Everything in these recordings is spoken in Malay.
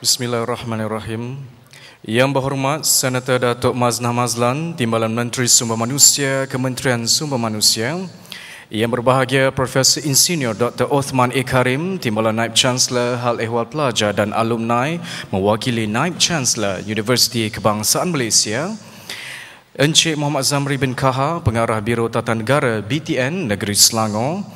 Bismillahirrahmanirrahim. Yang berhormat Senator Datuk Maznah Mazlan, Timbalan Menteri Sumber Manusia, Kementerian Sumber Manusia. Yang berbahagia Profesor Insinyur Dr. Othman A. Karim, Timbalan Naib Chancellor Hal Ehwal Pelajar dan Alumni, mewakili Naib Chancellor Universiti Kebangsaan Malaysia. Encik Muhammad Zamri bin Kaha, Pengarah Biro Tata Negara BTN Negeri Selangor.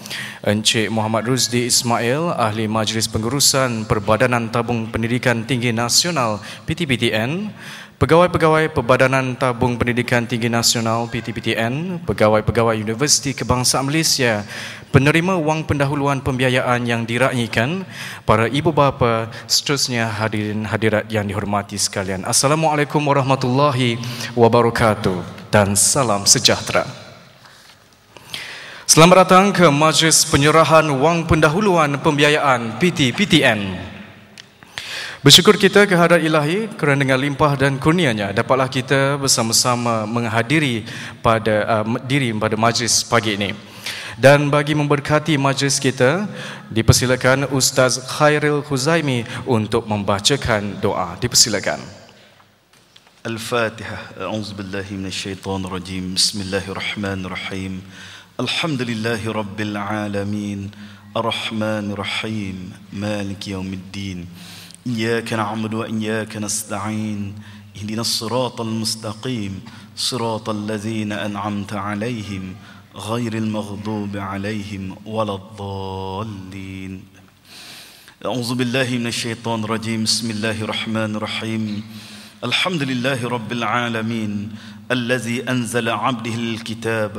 Encik Muhammad Rusdi Ismail, Ahli Majlis Pengurusan Perbadanan Tabung Pendidikan Tinggi Nasional PTPTN. Pegawai-pegawai Perbadanan Tabung Pendidikan Tinggi Nasional PTPTN, pegawai-pegawai Universiti Kebangsaan Malaysia, penerima wang pendahuluan pembiayaan yang diraihkan, para ibu bapa, seterusnya hadirin hadirat yang dihormati sekalian. Assalamualaikum warahmatullahi wabarakatuh dan salam sejahtera. Selamat datang ke Majlis Penyerahan Wang Pendahuluan Pembiayaan PTPTN. Bersyukur kita kehadrat ilahi kerana dengan limpah dan kurnianya dapatlah kita bersama-sama menghadiri pada majlis pagi ini. Dan bagi memberkati majlis kita, dipersilakan Ustaz Khairil Huzaimi untuk membacakan doa. Dipersilakan. Al-Fatihah. A'udzubillahi minasyaitonirrajim. Bismillahirrahmanirrahim. Alhamdulillahi rabbil alamin. Ar-Rahmanir-Rahim. Maliki yaumiddin. إياك نعبد وإياك نستعين اهدنا الصراط المستقيم صراط الذين أنعمت عليهم غير المغضوب عليهم ولا الضالين أعوذ بالله من الشيطان الرجيم بسم الله الرحمن الرحيم الحمد لله رب العالمين الذي أنزل عبده الكتاب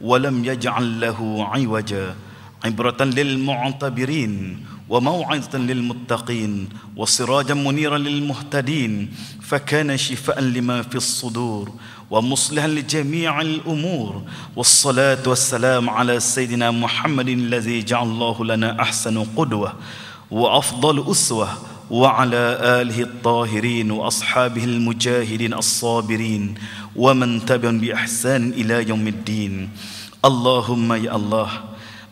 ولم يجعل له عوجا عبرة للمعتبرين وموعظة للمتقين وسراجا منيرا للمهتدين فكان شفاء لما في الصدور ومصلحا لجميع الأمور والصلاة والسلام على سيدنا محمد الذي جعل الله لنا أحسن قدوة وأفضل أسوة وعلى آله الطاهرين وأصحابه المجاهدين الصابرين ومن تبعهم بإحسان إلى يوم الدين. اللهم يا الله,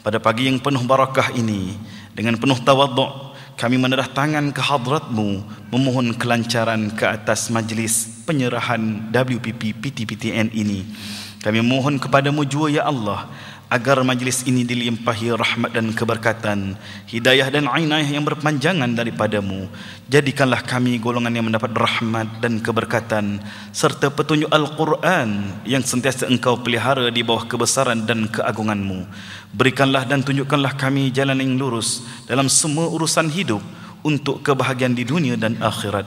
pada pagi yang penuh barakah ini, dengan penuh tawaduk kami menedah tangan ke hadratmu, memohon kelancaran ke atas majlis penyerahan WPP PTPTN ini. Kami mohon kepadamu jua ya Allah, agar majlis ini dilimpahi rahmat dan keberkatan, hidayah dan inayah yang berpanjangan daripadamu. Jadikanlah kami golongan yang mendapat rahmat dan keberkatan serta petunjuk Al-Quran yang sentiasa engkau pelihara di bawah kebesaran dan keagunganmu. Berikanlah dan tunjukkanlah kami jalan yang lurus dalam semua urusan hidup untuk kebahagiaan di dunia dan akhirat.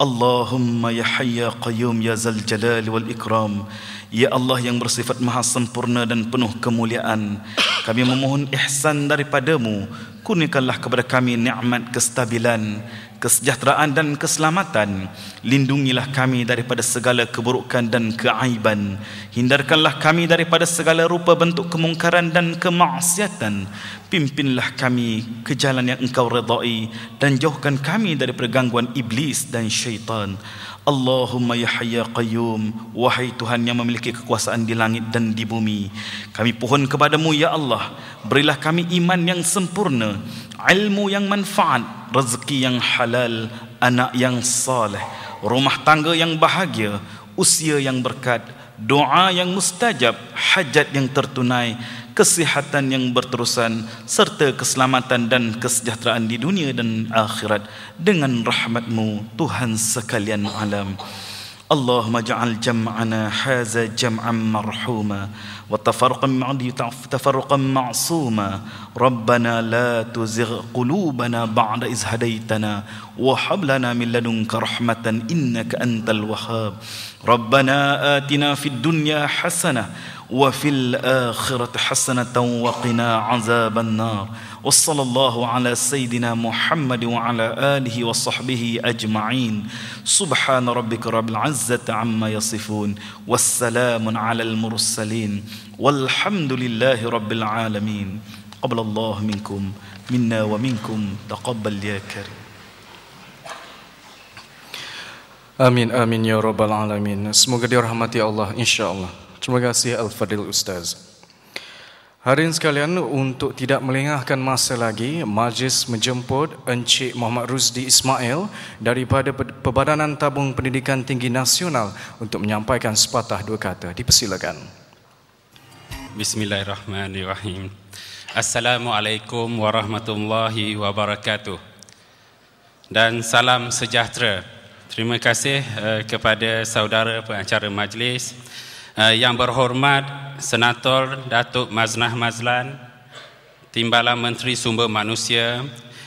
Allahumma ya hayya qayyum ya zal jalali wal ikram. Ya Allah yang bersifat maha sempurna dan penuh kemuliaan, kami memohon ihsan daripadamu. Kurniakanlah kepada kami nikmat kestabilan, kesejahteraan dan keselamatan. Lindungilah kami daripada segala keburukan dan keaiban. Hindarkanlah kami daripada segala rupa bentuk kemungkaran dan kemaksiatan. Pimpinlah kami ke jalan yang engkau redai dan jauhkan kami daripada gangguan iblis dan syaitan. Allahumma ya hayya qayyum, wahai Tuhan yang memiliki kekuasaan di langit dan di bumi, kami pohon kepadamu ya Allah, berilah kami iman yang sempurna, ilmu yang manfaat, rezeki yang halal, anak yang saleh, rumah tangga yang bahagia, usia yang berkat, doa yang mustajab, hajat yang tertunai, kesihatan yang berterusan serta keselamatan dan kesejahteraan di dunia dan akhirat dengan rahmatmu Tuhan sekalian alam. Allahumma ja'al jam'ana haza jam'an marhuma wa tafarruqan ma'suma. Rabbana la tuzigh qulubana ba'da iz hadaitana wa hab lana min ladunka rahmatan innaka antal wahhab. Rabbana atina fid dunya hasanah wa fil akhirati hasanatan wa qina azaban nar. وصلى الله على سيدنا محمد وعلى آله وصحبه أجمعين. سبحان ربك رب العزة عما يصفون والسلام على المرسلين والحمد لله رب العالمين. قبل الله منكم منا ومنكم تقبل يا كريم. Amin amin ya rabbal alamin. Semoga dirahmati Allah insya-Allah. Terima kasih Al-Fadil Ustaz. Hadirin sekalian, untuk tidak melengahkan masa lagi, majlis menjemput Encik Muhammad Rusdi Ismail daripada Perbadanan Tabung Pendidikan Tinggi Nasional untuk menyampaikan sepatah dua kata. Dipersilakan. Bismillahirrahmanirrahim. Assalamualaikum warahmatullahi wabarakatuh. Dan salam sejahtera. Terima kasih kepada saudara pengacara majlis, yang berhormat Senator Datuk Maznah Mazlan, Timbalan Menteri Sumber Manusia,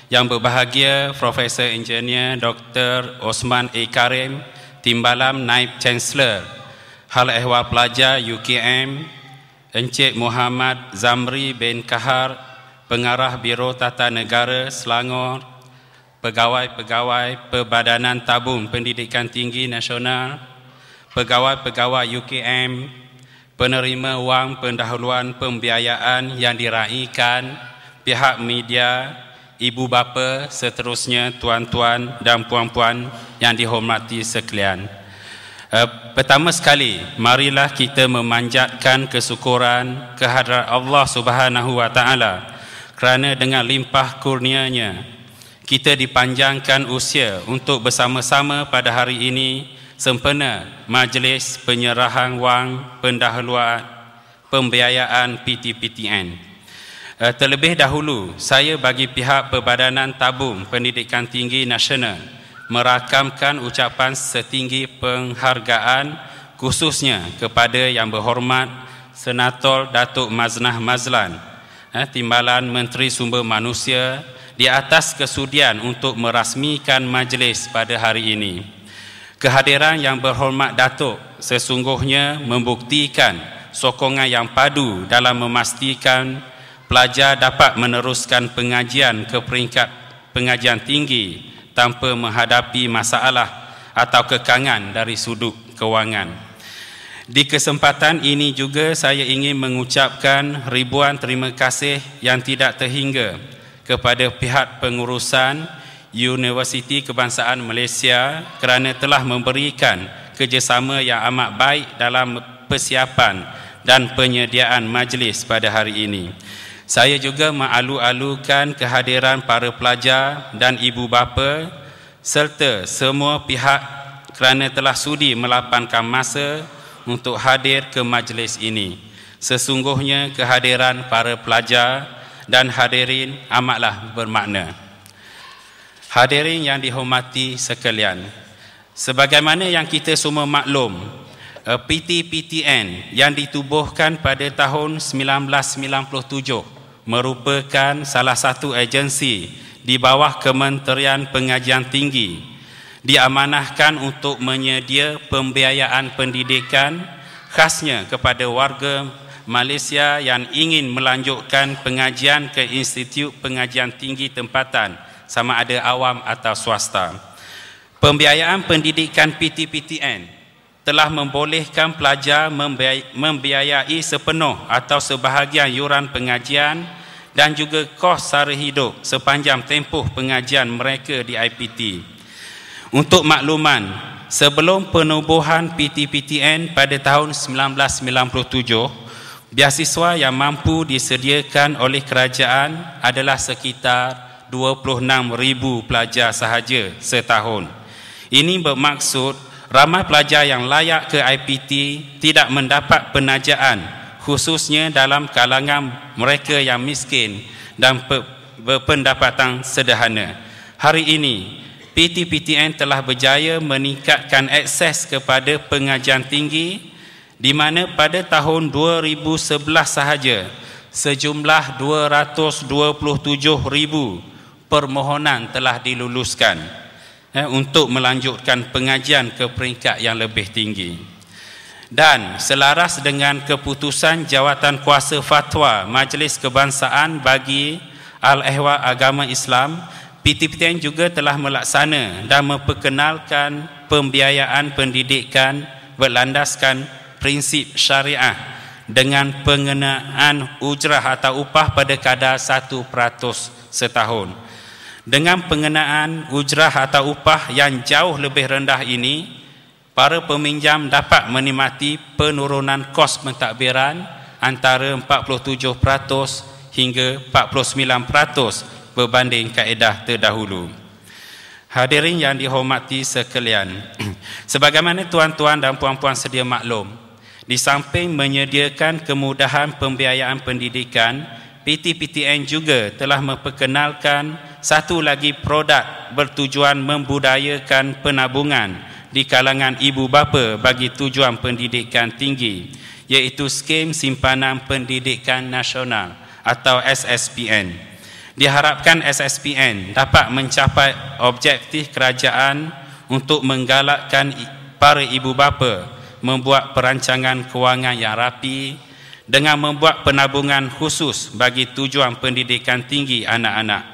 yang berbahagia Profesor Engineer Dr. Osman A. Karim, Timbalan Naib Chancellor, Hal Ehwal Pelajar UKM, Encik Muhammad Zamri bin Kahar, Pengarah Biro Tata Negara Selangor, pegawai-pegawai Perbadanan Tabung Pendidikan Tinggi Nasional, pegawai-pegawai UKM, penerima wang pendahuluan pembiayaan yang diraikan, pihak media, ibu bapa, seterusnya tuan-tuan dan puan-puan yang dihormati sekalian. Pertama sekali, marilah kita memanjatkan kesyukuran kehadrat Allah Subhanahu wa Ta'ala kerana dengan limpah kurnia-Nya kita dipanjangkan usia untuk bersama-sama pada hari ini sempena majlis penyerahan wang pendahuluan pembiayaan PTPTN. Terlebih dahulu, saya bagi pihak Perbadanan Tabung Pendidikan Tinggi Nasional merakamkan ucapan setinggi penghargaan khususnya kepada Yang Berhormat Senator Datuk Maznah Mazlan, Timbalan Menteri Sumber Manusia, di atas kesudian untuk merasmikan majlis pada hari ini. Kehadiran Yang Berhormat Datuk sesungguhnya membuktikan sokongan yang padu dalam memastikan pelajar dapat meneruskan pengajian ke peringkat pengajian tinggi tanpa menghadapi masalah atau kekangan dari sudut kewangan. Di kesempatan ini juga saya ingin mengucapkan ribuan terima kasih yang tidak terhingga kepada pihak pengurusan Universiti Kebangsaan Malaysia kerana telah memberikan kerjasama yang amat baik dalam persiapan dan penyediaan majlis pada hari ini. Saya juga mengalu-alukan kehadiran para pelajar dan ibu bapa serta semua pihak kerana telah sudi melapangkan masa untuk hadir ke majlis ini. Sesungguhnya kehadiran para pelajar dan hadirin amatlah bermakna. Hadirin yang dihormati sekalian, sebagaimana yang kita semua maklum, PTPTN yang ditubuhkan pada tahun 1997 merupakan salah satu agensi di bawah Kementerian Pengajian Tinggi, diamanahkan untuk menyedia pembiayaan pendidikan khasnya kepada warga Malaysia yang ingin melanjutkan pengajian ke Institut Pengajian Tinggi tempatan, sama ada awam atau swasta. Pembiayaan pendidikan PTPTN telah membolehkan pelajar membiayai sepenuh atau sebahagian yuran pengajian dan juga kos sara hidup sepanjang tempoh pengajian mereka di IPT. Untuk makluman, sebelum penubuhan PTPTN pada tahun 1997, beasiswa yang mampu disediakan oleh kerajaan adalah sekitar 26,000 pelajar sahaja setahun. Ini bermaksud ramai pelajar yang layak ke IPT tidak mendapat penajaan, khususnya dalam kalangan mereka yang miskin dan berpendapatan sederhana. Hari ini, PTPTN telah berjaya meningkatkan akses kepada pengajian tinggi di mana pada tahun 2011 sahaja sejumlah 227,000 permohonan telah diluluskan untuk melanjutkan pengajian ke peringkat yang lebih tinggi. Dan selaras dengan keputusan Jawatan Kuasa Fatwa Majlis Kebangsaan bagi Al-Ehwal Agama Islam, PTPTN juga telah melaksana dan memperkenalkan pembiayaan pendidikan berlandaskan prinsip syariah dengan pengenaan ujrah atau upah pada kadar 1% setahun. Dengan pengenaan ujrah atau upah yang jauh lebih rendah ini, para peminjam dapat menikmati penurunan kos pentadbiran antara 47% hingga 49% berbanding kaedah terdahulu. Hadirin yang dihormati sekalian, sebagaimana tuan-tuan dan puan-puan sedia maklum, di samping menyediakan kemudahan pembiayaan pendidikan, PTPTN juga telah memperkenalkan satu lagi produk bertujuan membudayakan penabungan di kalangan ibu bapa bagi tujuan pendidikan tinggi, iaitu Skim Simpanan Pendidikan Nasional atau SSPN. Diharapkan SSPN dapat mencapai objektif kerajaan untuk menggalakkan para ibu bapa membuat perancangan kewangan yang rapi dengan membuat penabungan khusus bagi tujuan pendidikan tinggi anak-anak.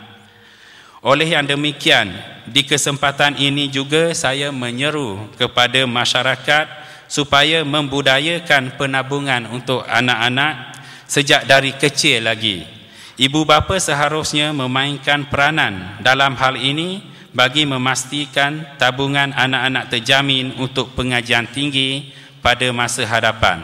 Oleh yang demikian, di kesempatan ini juga saya menyeru kepada masyarakat supaya membudayakan penabungan untuk anak-anak sejak dari kecil lagi. Ibu bapa seharusnya memainkan peranan dalam hal ini bagi memastikan tabungan anak-anak terjamin untuk pengajian tinggi pada masa hadapan.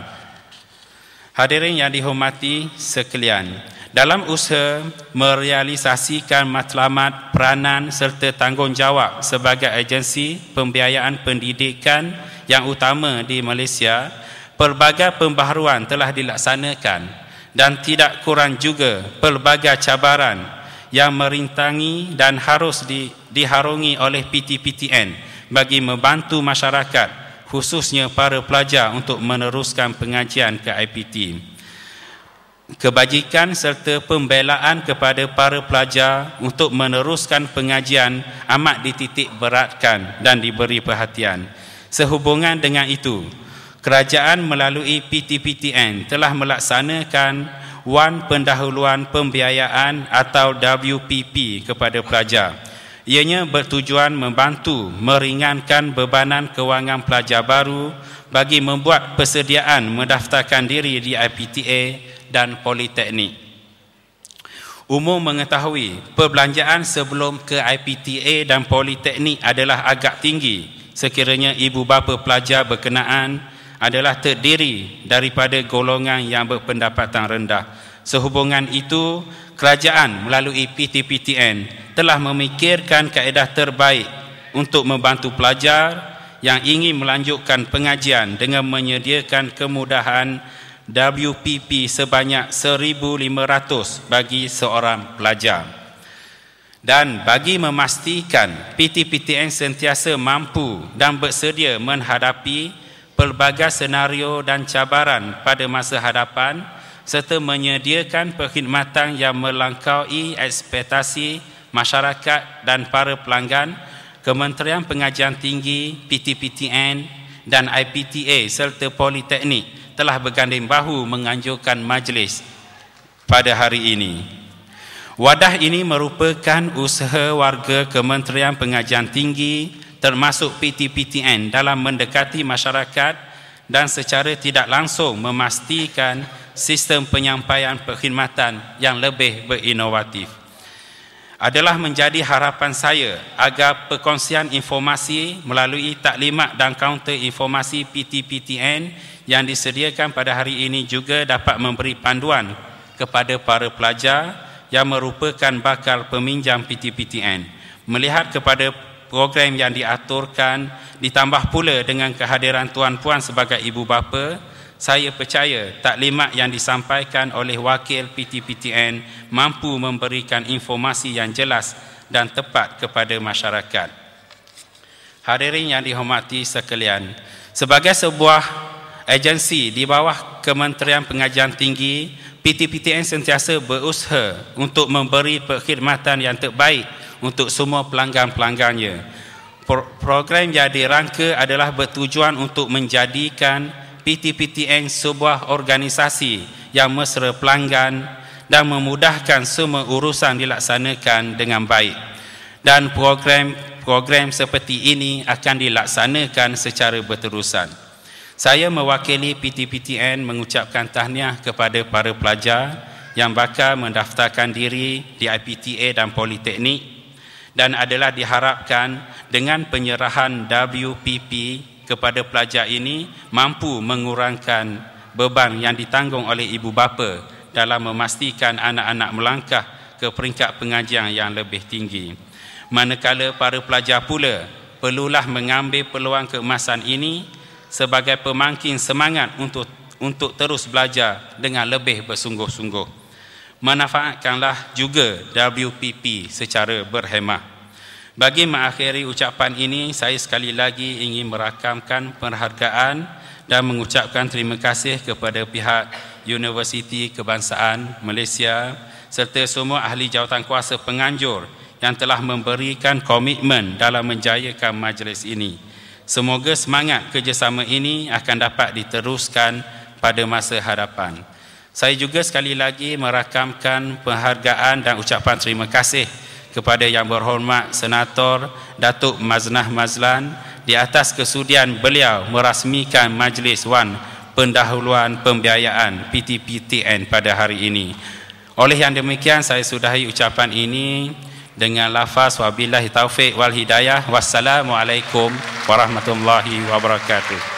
Hadirin yang dihormati sekalian, dalam usaha merealisasikan matlamat peranan serta tanggungjawab sebagai agensi pembiayaan pendidikan yang utama di Malaysia, pelbagai pembaharuan telah dilaksanakan dan tidak kurang juga pelbagai cabaran yang merintangi dan harus diharungi oleh PTPTN bagi membantu masyarakat, khususnya para pelajar untuk meneruskan pengajian ke IPT. Kebajikan serta pembelaan kepada para pelajar untuk meneruskan pengajian amat dititik beratkan dan diberi perhatian. Sehubungan dengan itu, kerajaan melalui PTPTN telah melaksanakan Wan Pendahuluan Pembiayaan atau WPP kepada pelajar. Ianya bertujuan membantu meringankan bebanan kewangan pelajar baru bagi membuat persediaan mendaftarkan diri di IPTA dan Politeknik. Umum mengetahui perbelanjaan sebelum ke IPTA dan Politeknik adalah agak tinggi sekiranya ibu bapa pelajar berkenaan adalah terdiri daripada golongan yang berpendapatan rendah. Sehubungan itu, kerajaan melalui PTPTN telah memikirkan kaedah terbaik untuk membantu pelajar yang ingin melanjutkan pengajian dengan menyediakan kemudahan WPP sebanyak 1,500 bagi seorang pelajar. Dan bagi memastikan PTPTN sentiasa mampu dan bersedia menghadapi pelbagai senario dan cabaran pada masa hadapan serta menyediakan perkhidmatan yang melangkaui ekspektasi masyarakat dan para pelanggan, Kementerian Pengajian Tinggi, PTPTN dan IPTA serta Politeknik telah berganding bahu menganjurkan majlis pada hari ini. Wadah ini merupakan usaha warga Kementerian Pengajian Tinggi termasuk PTPTN dalam mendekati masyarakat dan secara tidak langsung memastikan sistem penyampaian perkhidmatan yang lebih berinovatif. Adalah menjadi harapan saya agar perkongsian informasi melalui taklimat dan kaunter informasi PTPTN yang disediakan pada hari ini juga dapat memberi panduan kepada para pelajar yang merupakan bakal peminjam PTPTN. Melihat kepada program yang diaturkan ditambah pula dengan kehadiran tuan-puan sebagai ibu bapa, saya percaya taklimat yang disampaikan oleh wakil PTPTN mampu memberikan informasi yang jelas dan tepat kepada masyarakat. Hadirin yang dihormati sekalian, sebagai sebuah agensi di bawah Kementerian Pengajian Tinggi, PTPTN sentiasa berusaha untuk memberi perkhidmatan yang terbaik untuk semua pelanggan-pelanggannya. Program yang dirangka adalah bertujuan untuk menjadikan PTPTN sebuah organisasi yang mesra pelanggan dan memudahkan semua urusan dilaksanakan dengan baik. Dan program seperti ini akan dilaksanakan secara berterusan. Saya mewakili PTPTN mengucapkan tahniah kepada para pelajar yang bakal mendaftarkan diri di IPTA dan Politeknik, dan adalah diharapkan dengan penyerahan WPP kepada pelajar ini mampu mengurangkan beban yang ditanggung oleh ibu bapa dalam memastikan anak-anak melangkah ke peringkat pengajian yang lebih tinggi. Manakala para pelajar pula perlulah mengambil peluang keemasan ini sebagai pemangkin semangat untuk terus belajar dengan lebih bersungguh-sungguh. Manfaatkanlah juga WPP secara berhemah. Bagi mengakhiri ucapan ini, saya sekali lagi ingin merakamkan penghargaan dan mengucapkan terima kasih kepada pihak Universiti Kebangsaan Malaysia serta semua ahli jawatankuasa penganjur yang telah memberikan komitmen dalam menjayakan majlis ini. Semoga semangat kerjasama ini akan dapat diteruskan pada masa hadapan. Saya juga sekali lagi merakamkan penghargaan dan ucapan terima kasih kepada Yang Berhormat Senator Datuk Maznah Mazlan di atas kesudian beliau merasmikan Majlis Wan Pendahuluan Pembiayaan PTPTN pada hari ini. Oleh yang demikian, saya sudahi ucapan ini dengan lafaz wabillahi taufik wal hidayah. Wassalamualaikum warahmatullahi wabarakatuh.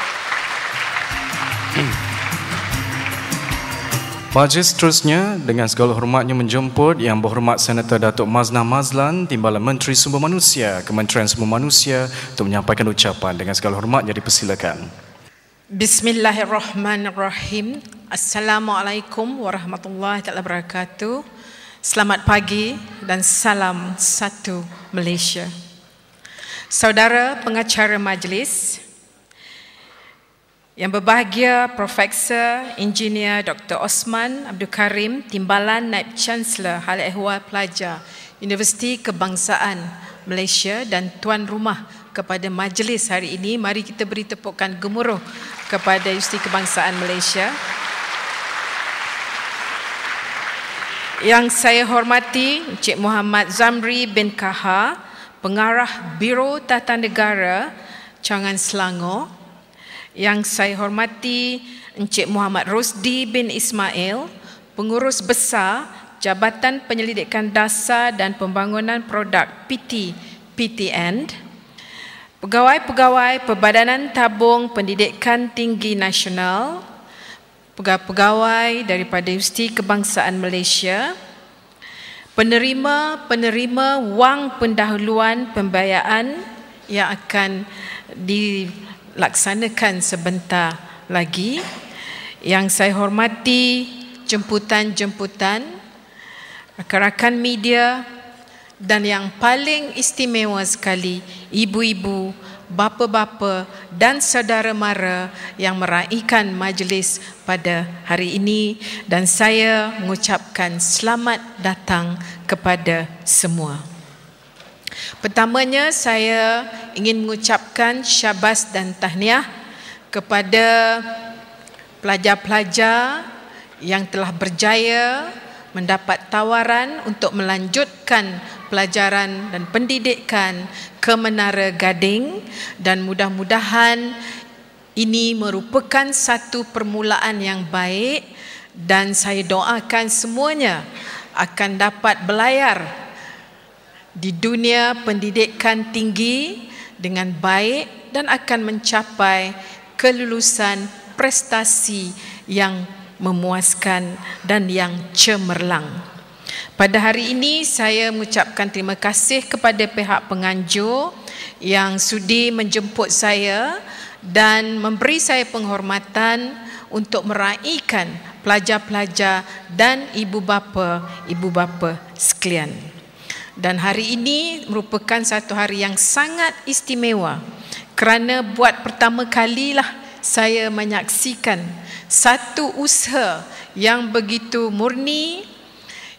Majlis seterusnya dengan segala hormatnya menjemput Yang Berhormat Senator Datuk Maznah Mazlan, Timbalan Menteri Sumber Manusia, Kementerian Sumber Manusia untuk menyampaikan ucapan. Dengan segala hormatnya dipersilakan. Bismillahirrahmanirrahim. Assalamualaikum warahmatullahi wabarakatuh. Selamat pagi dan salam satu Malaysia. Saudara pengacara majlis, yang berbahagia Profesor Engineer Dr. Osman Abdul Karim, Timbalan Naib Chancellor Hal Ehwal Pelajar Universiti Kebangsaan Malaysia dan tuan rumah kepada majlis hari ini, mari kita beri tepukan gemuruh kepada Universiti Kebangsaan Malaysia. Yang saya hormati Encik Muhammad Zamri bin Kaha, Pengarah Biro Tata Negara Cawangan Selangor. Yang saya hormati Encik Muhammad Rosdi bin Ismail, Pengurus Besar Jabatan Penyelidikan Dasar dan Pembangunan Produk PTPTN, Pegawai-pegawai Perbadanan Tabung Pendidikan Tinggi Nasional, pegawai daripada Universiti Kebangsaan Malaysia, penerima wang pendahuluan pembiayaan yang akan dilaksanakan sebentar lagi. Yang saya hormati jemputan-jemputan, rakan-rakan media, dan yang paling istimewa sekali, ibu-ibu, bapa-bapa dan saudara mara yang meraihkan majlis pada hari ini, dan saya mengucapkan selamat datang kepada semua. Pertamanya saya ingin mengucapkan syabas dan tahniah kepada pelajar-pelajar yang telah berjaya mendapat tawaran untuk melanjutkan pelajaran dan pendidikan ke Menara Gading, dan mudah-mudahan ini merupakan satu permulaan yang baik, dan saya doakan semuanya akan dapat berlayar di dunia pendidikan tinggi dengan baik dan akan mencapai kelulusan prestasi yang memuaskan dan yang cemerlang. Pada hari ini saya mengucapkan terima kasih kepada pihak penganjur yang sudi menjemput saya dan memberi saya penghormatan untuk meraihkan pelajar-pelajar dan ibu bapa sekalian. Dan hari ini merupakan satu hari yang sangat istimewa kerana buat pertama kalilah saya menyaksikan satu usaha yang begitu murni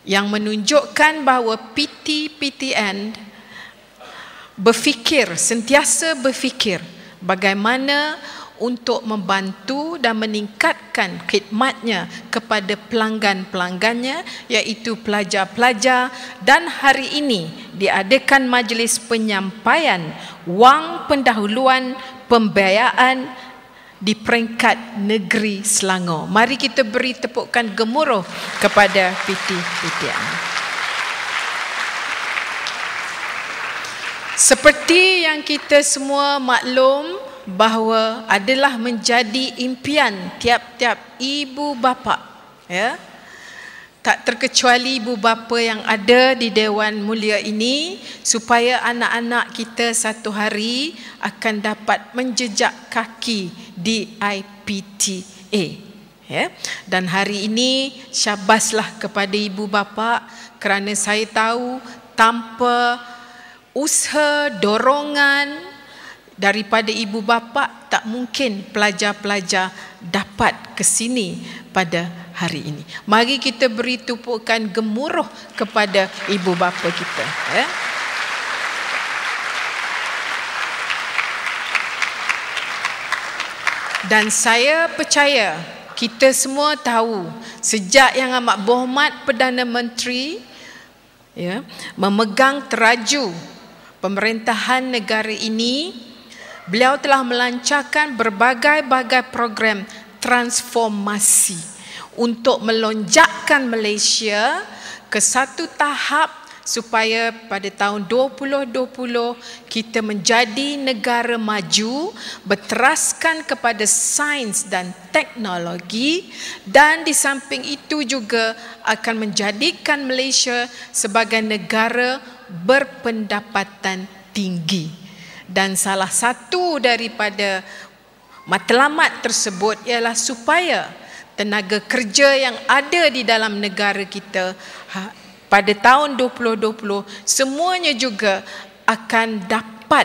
yang menunjukkan bahawa PTPTN sentiasa berfikir bagaimana untuk membantu dan meningkatkan khidmatnya kepada pelanggan-pelanggannya, iaitu pelajar-pelajar, dan hari ini diadakan majlis penyampaian wang pendahuluan pembiayaan di peringkat negeri Selangor. Mari kita beri tepukan gemuruh kepada PTPTN. Seperti yang kita semua maklum bahawa adalah menjadi impian tiap-tiap ibu bapa, ya. Tak terkecuali ibu bapa yang ada di Dewan Mulia ini, supaya anak-anak kita satu hari akan dapat menjejak kaki di IPTA, ya. Dan hari ini syabaslah kepada ibu bapa, kerana saya tahu tanpa usaha dorongan daripada ibu bapa tak mungkin pelajar-pelajar dapat ke sini pada hari ini. Mari kita beri tumpukan gemuruh kepada ibu bapa kita, ya. Dan saya percaya kita semua tahu sejak Yang Amat Berhormat Perdana Menteri, ya, memegang teraju pemerintahan negara ini, beliau telah melancarkan berbagai-bagai program transformasi untuk melonjakkan Malaysia ke satu tahap supaya pada tahun 2020 kita menjadi negara maju berteraskan kepada sains dan teknologi, dan di samping itu juga akan menjadikan Malaysia sebagai negara berpendapatan tinggi. Dan salah satu daripada matlamat tersebut ialah supaya tenaga kerja yang ada di dalam negara kita pada tahun 2020 semuanya juga akan dapat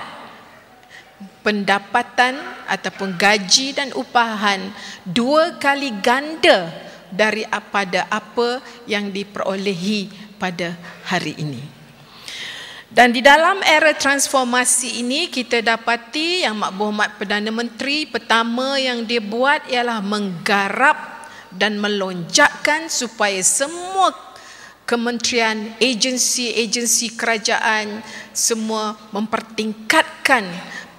pendapatan ataupun gaji dan upahan 2 kali ganda daripada apa yang diperolehi pada hari ini. Dan di dalam era transformasi ini kita dapati Yang Amat Berhormat Perdana Menteri pertama yang dia buat ialah menggarap dan melonjakkan supaya semua kementerian, agensi-agensi kerajaan semua mempertingkatkan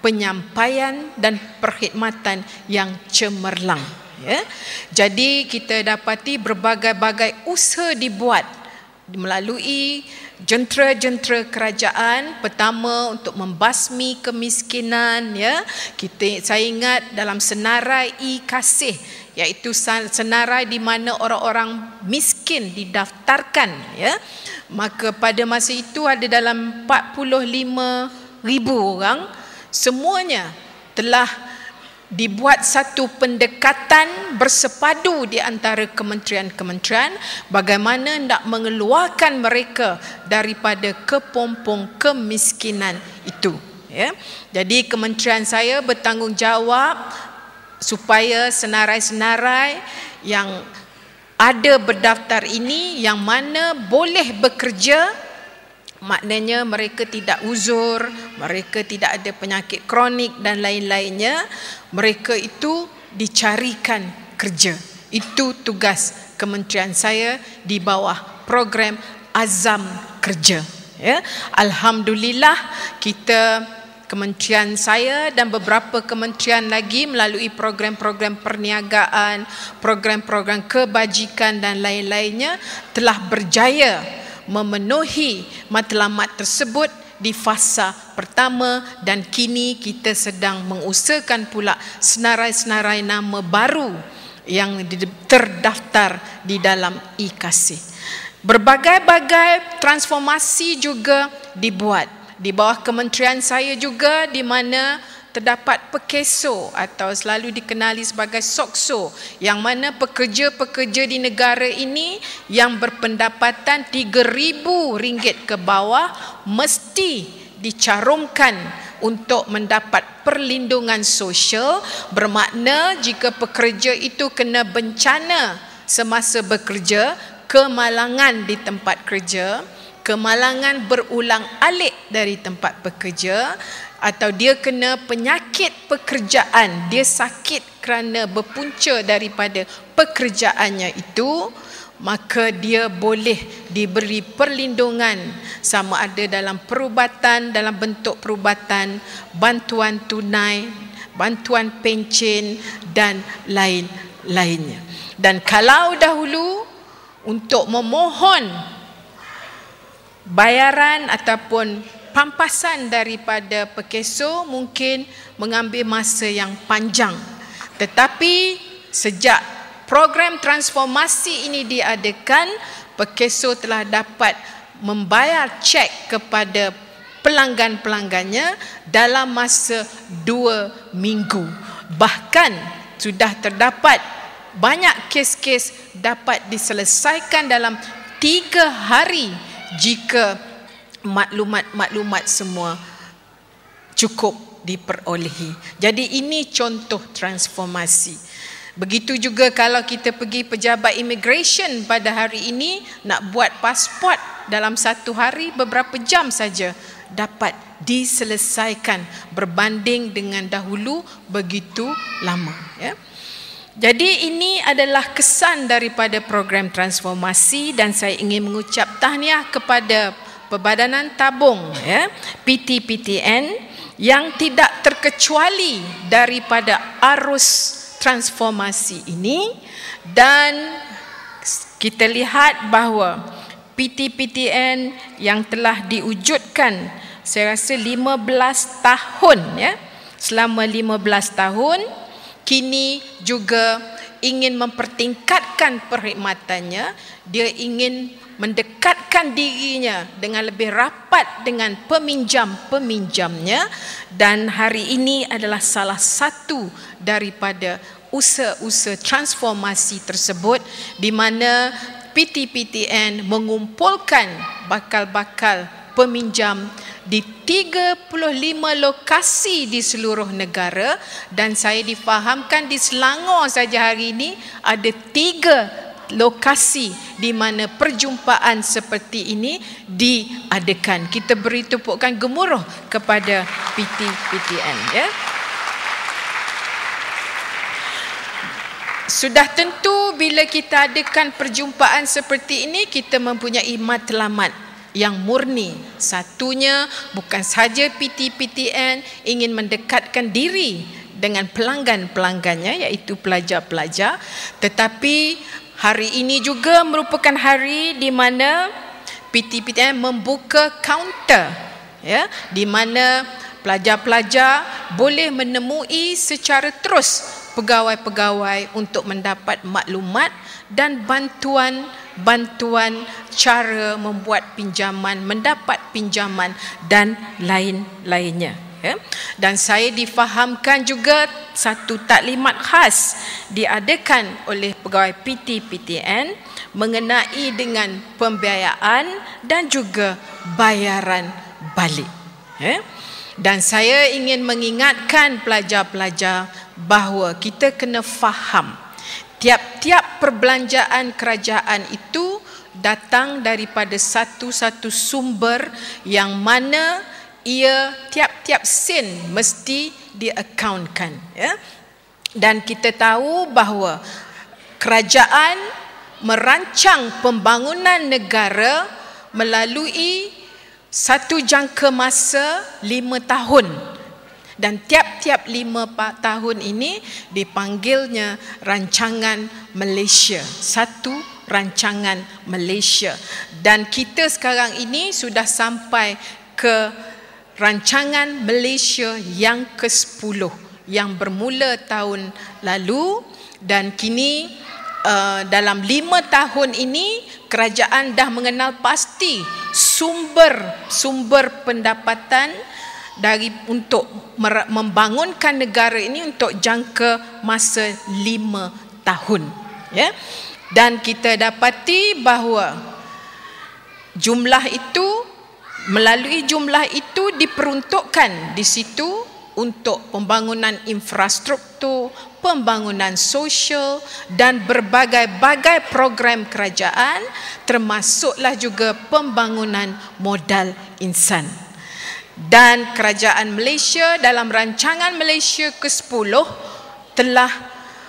penyampaian dan perkhidmatan yang cemerlang, ya. Jadi kita dapati berbagai-bagai usaha dibuat melalui jentera-jentera kerajaan. Pertama untuk membasmi kemiskinan, ya. Saya ingat dalam senarai e-Kasih, iaitu senarai di mana orang-orang miskin didaftarkan, ya. Maka pada masa itu ada dalam 45,000 orang, semuanya telah dibuat satu pendekatan bersepadu di antara kementerian-kementerian bagaimana nak mengeluarkan mereka daripada kepompong kemiskinan itu, ya. Jadi kementerian saya bertanggungjawab supaya senarai-senarai yang ada berdaftar ini yang mana boleh bekerja, maknanya mereka tidak uzur, mereka tidak ada penyakit kronik dan lain-lainnya, mereka itu dicarikan kerja. Itu tugas kementerian saya di bawah program Azam Kerja, ya. Alhamdulillah kita, kementerian saya dan beberapa kementerian lagi melalui program-program perniagaan, program-program kebajikan dan lain-lainnya telah berjaya memenuhi matlamat tersebut di fasa pertama, dan kini kita sedang mengusahakan pula senarai-senarai nama baru yang terdaftar di dalam e-Kasih. Berbagai-bagai transformasi juga dibuat di bawah kementerian saya juga, di mana terdapat Pekeso atau selalu dikenali sebagai Sokso, yang mana pekerja-pekerja di negara ini yang berpendapatan RM3,000 ke bawah mesti dicarumkan untuk mendapat perlindungan sosial, bermakna jika pekerja itu kena bencana semasa bekerja, kemalangan di tempat kerja, kemalangan berulang alik dari tempat bekerja, atau dia kena penyakit pekerjaan, dia sakit kerana berpunca daripada pekerjaannya itu, maka dia boleh diberi perlindungan sama ada dalam perubatan, dalam bentuk perubatan, bantuan tunai, bantuan pencen dan lain-lainnya. Dan kalau dahulu untuk memohon bayaran ataupun Pampasan daripada Pekeso mungkin mengambil masa yang panjang. Tetapi sejak program transformasi ini diadakan, Pekeso telah dapat membayar cek kepada pelanggan-pelanggannya dalam masa 2 minggu. Bahkan sudah terdapat banyak kes-kes dapat diselesaikan dalam 3 hari jika maklumat-maklumat semua cukup diperolehi. Jadi ini contoh transformasi. Begitu juga kalau kita pergi pejabat immigration pada hari ini, nak buat pasport dalam 1 hari beberapa jam saja dapat diselesaikan berbanding dengan dahulu begitu lama, ya. Jadi ini adalah kesan daripada program transformasi dan saya ingin mengucap tahniah kepada Perbadanan Tabung, ya, PT-PTN yang tidak terkecuali daripada arus transformasi ini, dan kita lihat bahawa PT-PTN yang telah diwujudkan saya rasa 15 tahun, ya, selama 15 tahun kini juga ingin mempertingkatkan perkhidmatannya. Dia ingin mendekatkan dirinya dengan lebih rapat dengan peminjam-peminjamnya, dan hari ini adalah salah satu daripada usaha-usaha transformasi tersebut di mana PT-PTN mengumpulkan bakal-bakal peminjam di 35 lokasi di seluruh negara, dan saya difahamkan di Selangor saja hari ini ada 3 lokasi di mana perjumpaan seperti ini diadakan. Kita beri tepukan gemuruh kepada PT-PTN, ya. Sudah tentu bila kita adakan perjumpaan seperti ini, kita mempunyai matlamat yang murni. Satunya, bukan sahaja PT-PTN ingin mendekatkan diri dengan pelanggan-pelanggannya iaitu pelajar-pelajar, tetapi hari ini juga merupakan hari di mana PT-PTN membuka kaunter, ya, di mana pelajar-pelajar boleh menemui secara terus pegawai-pegawai untuk mendapat maklumat dan bantuan cara membuat pinjaman, mendapat pinjaman dan lain-lainnya, ya. Dan saya difahamkan juga satu taklimat khas diadakan oleh pegawai PT-PTN mengenai dengan pembiayaan dan juga bayaran balik, ya. Dan saya ingin mengingatkan pelajar-pelajar bahawa kita kena faham tiap-tiap perbelanjaan kerajaan itu datang daripada satu-satu sumber yang mana ia tiap-tiap sen mesti diakaunkan, ya. Dan kita tahu bahawa kerajaan merancang pembangunan negara melalui satu jangka masa 5 tahun. Dan tiap-tiap 5 tahun ini dipanggilnya rancangan Malaysia. Satu rancangan Malaysia. Dan kita sekarang ini sudah sampai ke rancangan Malaysia yang ke-10 yang bermula tahun lalu, dan kini dalam 5 tahun ini kerajaan dah mengenal pasti sumber pendapatan untuk membangunkan negara ini untuk jangka masa 5 tahun, ya. Dan kita dapati bahawa melalui jumlah itu diperuntukkan di situ untuk pembangunan infrastruktur, pembangunan sosial dan berbagai-bagai program kerajaan, termasuklah juga pembangunan modal insan. Dan kerajaan Malaysia dalam rancangan Malaysia ke-10 telah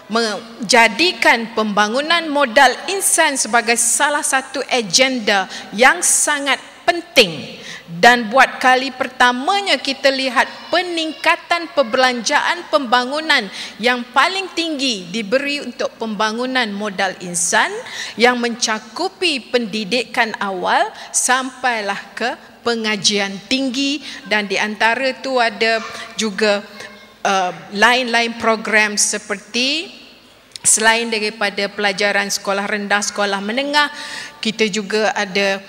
menjadikan pembangunan modal insan sebagai salah satu agenda yang sangat penting. Dan buat kali pertamanya kita lihat peningkatan perbelanjaan pembangunan yang paling tinggi diberi untuk pembangunan modal insan yang mencakupi pendidikan awal sampailah ke pengajian tinggi, dan di antara tu ada juga lain-lain program seperti selain daripada pelajaran sekolah rendah, sekolah menengah, kita juga ada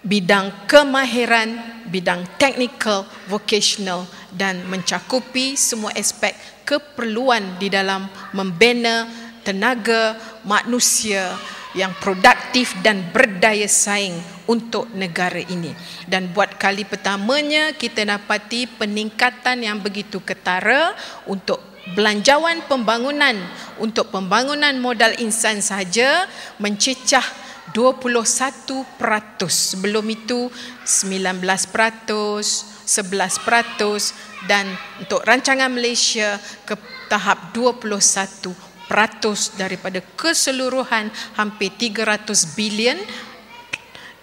bidang kemahiran, bidang technical, vocational, dan mencakupi semua aspek keperluan di dalam membina tenaga manusia yang produktif dan berdaya saing untuk negara ini. Dan buat kali pertamanya kita dapati peningkatan yang begitu ketara untuk belanjawan pembangunan, untuk pembangunan modal insan sahaja mencecah 21%. Sebelum itu 19%, 11%, dan untuk rancangan Malaysia ke tahap 21% daripada keseluruhan hampir 300 bilion.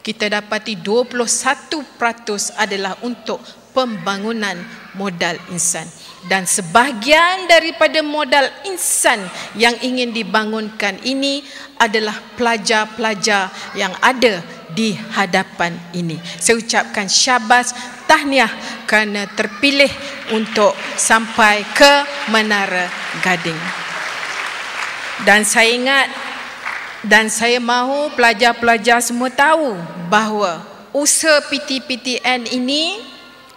Kita dapati 21% adalah untuk pembangunan modal insan. Dan sebahagian daripada modal insan yang ingin dibangunkan ini adalah pelajar-pelajar yang ada di hadapan ini. Saya ucapkan syabas, tahniah kerana terpilih untuk sampai ke Menara Gading. Dan saya ingat dan saya mahu pelajar-pelajar semua tahu bahawa usaha PTPTN ini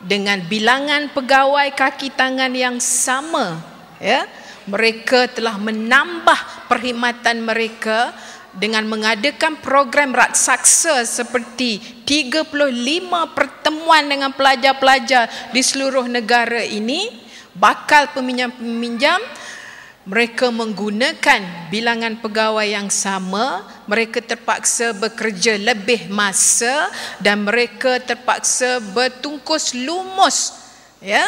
dengan bilangan pegawai kaki tangan yang sama, ya, mereka telah menambah perkhidmatan mereka dengan mengadakan program raksasa seperti 35 pertemuan dengan pelajar-pelajar di seluruh negara ini. Bakal peminjam-peminjam, mereka menggunakan bilangan pegawai yang sama, mereka terpaksa bekerja lebih masa dan mereka terpaksa bertungkus lumus, ya,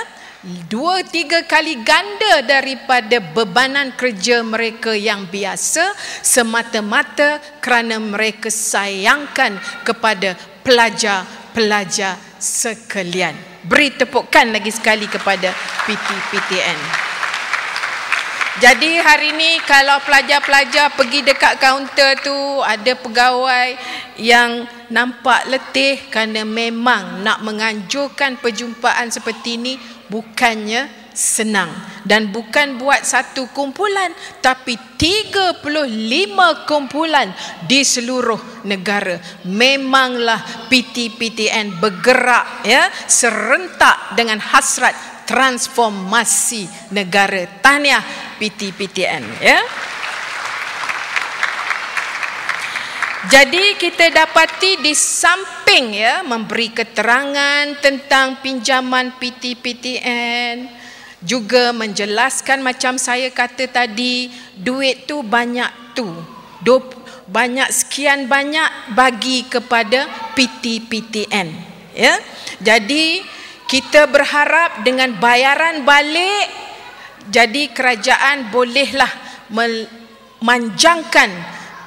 2-3 kali ganda daripada bebanan kerja mereka yang biasa, semata-mata kerana mereka sayangkan kepada pelajar-pelajar sekalian. Beri tepukan lagi sekali kepada PTPTN. Jadi hari ni kalau pelajar-pelajar pergi dekat kaunter tu, ada pegawai yang nampak letih kerana memang nak menganjurkan perjumpaan seperti ini bukannya senang. Dan bukan buat satu kumpulan, tapi 35 kumpulan di seluruh negara. Memanglah PTPTN bergerak, ya, serentak dengan hasrat transformasi negara. Tahniah PTPTN, ya. Jadi kita dapati di samping, ya, memberi keterangan tentang pinjaman PTPTN, juga menjelaskan macam saya kata tadi, duit tu banyak tu, banyak sekian banyak bagi kepada PTPTN, ya. Jadi kita berharap dengan bayaran balik, jadi kerajaan bolehlah memanjangkan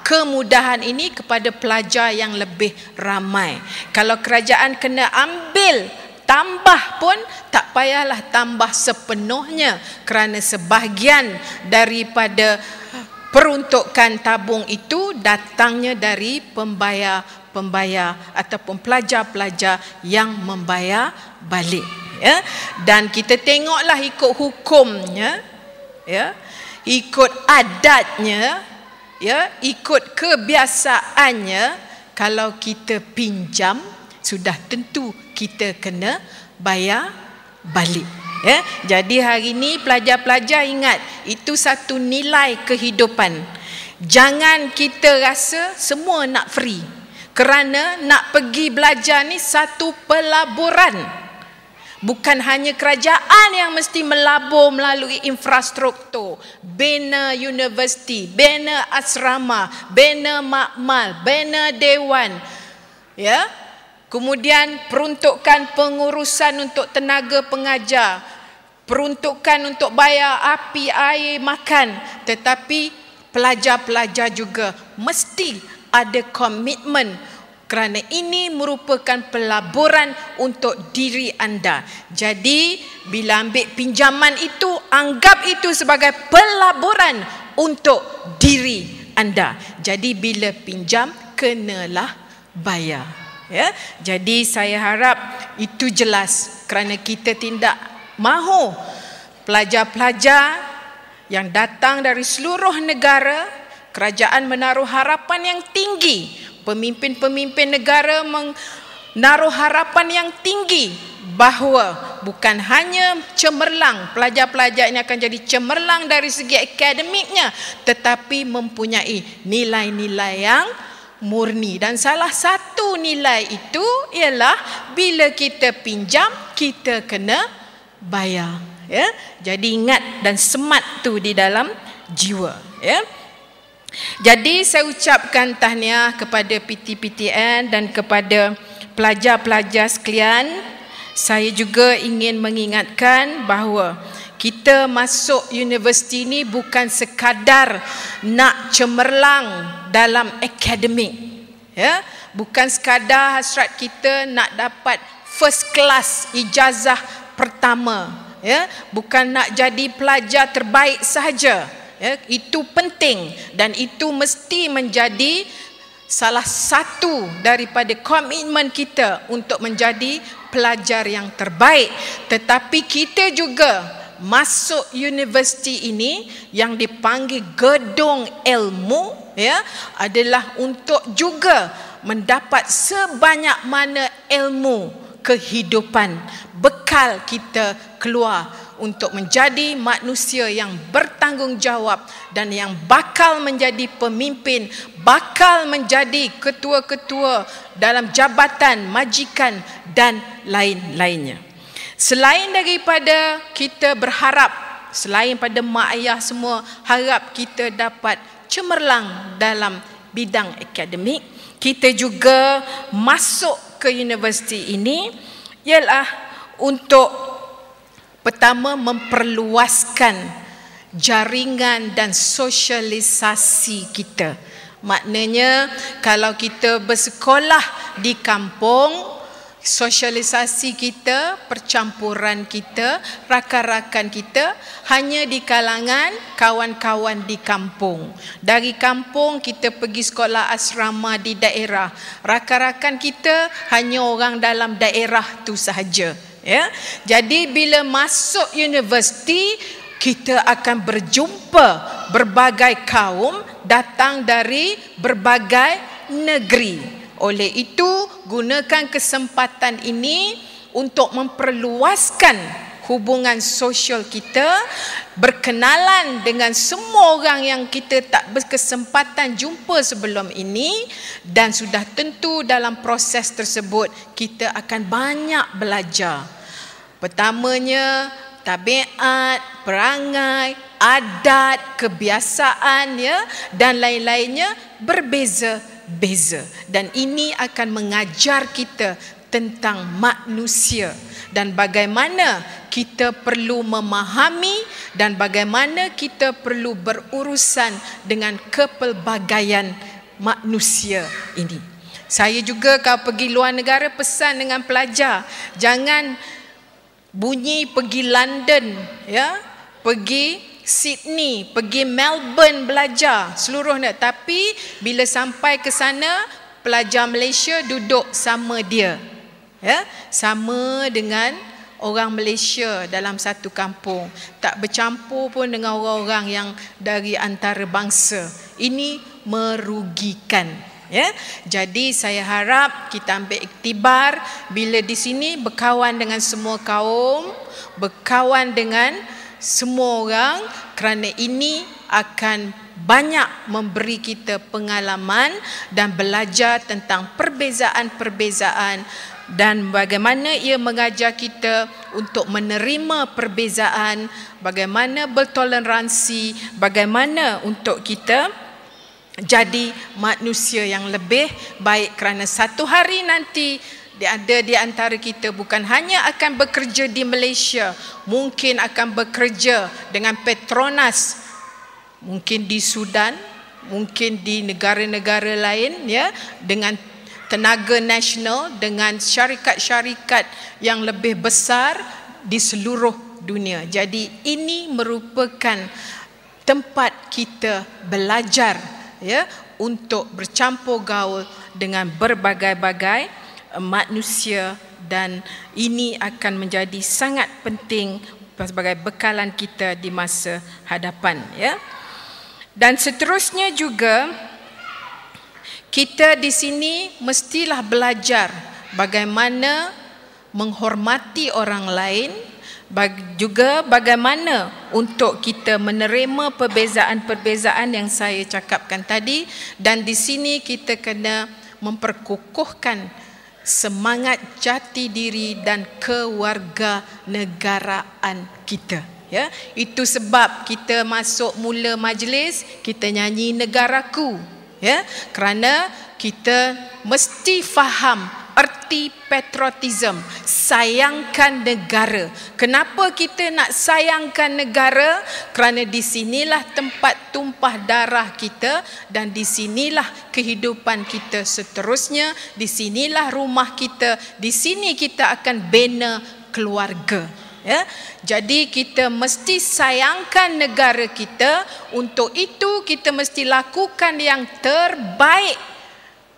kemudahan ini kepada pelajar yang lebih ramai. Kalau kerajaan kena ambil tambah pun tak payahlah tambah sepenuhnya, kerana sebahagian daripada peruntukan tabung itu datangnya dari pembayar ataupun pelajar-pelajar yang membayar balik, ya. Dan kita tengoklah ikut hukumnya, ya, ikut adatnya, ya, ikut kebiasaannya, kalau kita pinjam sudah tentu kita kena bayar balik, ya. Jadi hari ini pelajar-pelajar ingat, itu satu nilai kehidupan. Jangan kita rasa semua nak free, kerana nak pergi belajar ni satu pelaburan. Bukan hanya kerajaan yang mesti melabur melalui infrastruktur, bina universiti, bina asrama, bina makmal, bina dewan, ya. Kemudian peruntukan pengurusan untuk tenaga pengajar, peruntukan untuk bayar api, air, makan. Tetapi pelajar-pelajar juga mesti ada komitmen, kerana ini merupakan pelaburan untuk diri anda. Jadi bila ambil pinjaman itu, anggap itu sebagai pelaburan untuk diri anda. Jadi bila pinjam, kenalah bayar. Ya, jadi saya harap itu jelas kerana kita tidak mahu pelajar-pelajar yang datang dari seluruh negara, kerajaan menaruh harapan yang tinggi, pemimpin-pemimpin negara menaruh harapan yang tinggi bahawa bukan hanya cemerlang, pelajar-pelajar ini akan jadi cemerlang dari segi akademiknya, tetapi mempunyai nilai-nilai yang murni. Dan salah satu nilai itu ialah bila kita pinjam, kita kena bayar. Ya? Jadi ingat dan semat tu di dalam jiwa. Ya? Jadi saya ucapkan tahniah kepada PT-PTN dan kepada pelajar-pelajar sekalian. Saya juga ingin mengingatkan bahawa kita masuk universiti ini bukan sekadar nak cemerlang dalam akademik, ya, bukan sekadar hasrat kita nak dapat first class ijazah pertama, ya, bukan nak jadi pelajar terbaik sahaja, ya, itu penting dan itu mesti menjadi salah satu daripada komitmen kita untuk menjadi pelajar yang terbaik, tetapi kita juga masuk universiti ini yang dipanggil gedung ilmu, ya, adalah untuk juga mendapat sebanyak mana ilmu kehidupan, bekal kita keluar untuk menjadi manusia yang bertanggungjawab dan yang bakal menjadi pemimpin, bakal menjadi ketua-ketua dalam jabatan, majikan dan lain-lainnya. Selain daripada kita berharap, selain pada mak ayah semua harap kita dapat cemerlang dalam bidang akademik, kita juga masuk ke universiti ini ialah untuk pertama memperluaskan jaringan dan sosialisasi kita. Maknanya kalau kita bersekolah di kampung, sosialisasi kita, percampuran kita, rakan-rakan kita hanya di kalangan kawan-kawan di kampung. Dari kampung kita pergi sekolah asrama di daerah, rakan-rakan kita hanya orang dalam daerah tu sahaja, ya. Jadi bila masuk universiti, kita akan berjumpa berbagai kaum datang dari berbagai negeri. Oleh itu, gunakan kesempatan ini untuk memperluaskan hubungan sosial kita, berkenalan dengan semua orang yang kita tak berkesempatan jumpa sebelum ini, dan sudah tentu dalam proses tersebut kita akan banyak belajar. Pertamanya, tabiat, perangai, adat, kebiasaan, ya, dan lain-lainnya berbeza-beza, dan ini akan mengajar kita tentang manusia dan bagaimana kita perlu memahami dan bagaimana kita perlu berurusan dengan kepelbagaian manusia ini. Saya juga kalau pergi luar negara pesan dengan pelajar, jangan bunyi pergi London, ya, pergi Sydney, pergi Melbourne belajar seluruhnya, tapi bila sampai ke sana pelajar Malaysia duduk sama dia, ya, sama dengan orang Malaysia dalam satu kampung, tak bercampur pun dengan orang-orang yang dari antarabangsa. Ini merugikan, ya. Jadi saya harap kita ambil iktibar bila di sini berkawan dengan semua kaum, berkawan dengan semua orang, kerana ini akan banyak memberi kita pengalaman dan belajar tentang perbezaan-perbezaan dan bagaimana ia mengajar kita untuk menerima perbezaan, bagaimana bertoleransi, bagaimana untuk kita jadi manusia yang lebih baik, kerana satu hari nanti ada di antara kita bukan hanya akan bekerja di Malaysia, mungkin akan bekerja dengan Petronas, mungkin di Sudan, mungkin di negara-negara lain, ya, dengan tenaga nasional, dengan syarikat-syarikat yang lebih besar di seluruh dunia. Jadi ini merupakan tempat kita belajar, ya, untuk bercampur gaul dengan berbagai-bagai manusia, dan ini akan menjadi sangat penting sebagai bekalan kita di masa hadapan, ya. Dan seterusnya juga kita di sini mestilah belajar bagaimana menghormati orang lain, juga bagaimana untuk kita menerima perbezaan-perbezaan yang saya cakapkan tadi, dan di sini kita kena memperkukuhkan semangat jati diri dan kewarganegaraan kita, ya. Itu sebab kita masuk mula majlis kita nyanyi negaraku, ya, kerana kita mesti faham erti patriotism, sayangkan negara. Kenapa kita nak sayangkan negara? Kerana di sinilah tempat tumpah darah kita, dan di sinilah kehidupan kita seterusnya, di sinilah rumah kita, di sini kita akan bina keluarga, ya. Jadi kita mesti sayangkan negara kita. Untuk itu kita mesti lakukan yang terbaik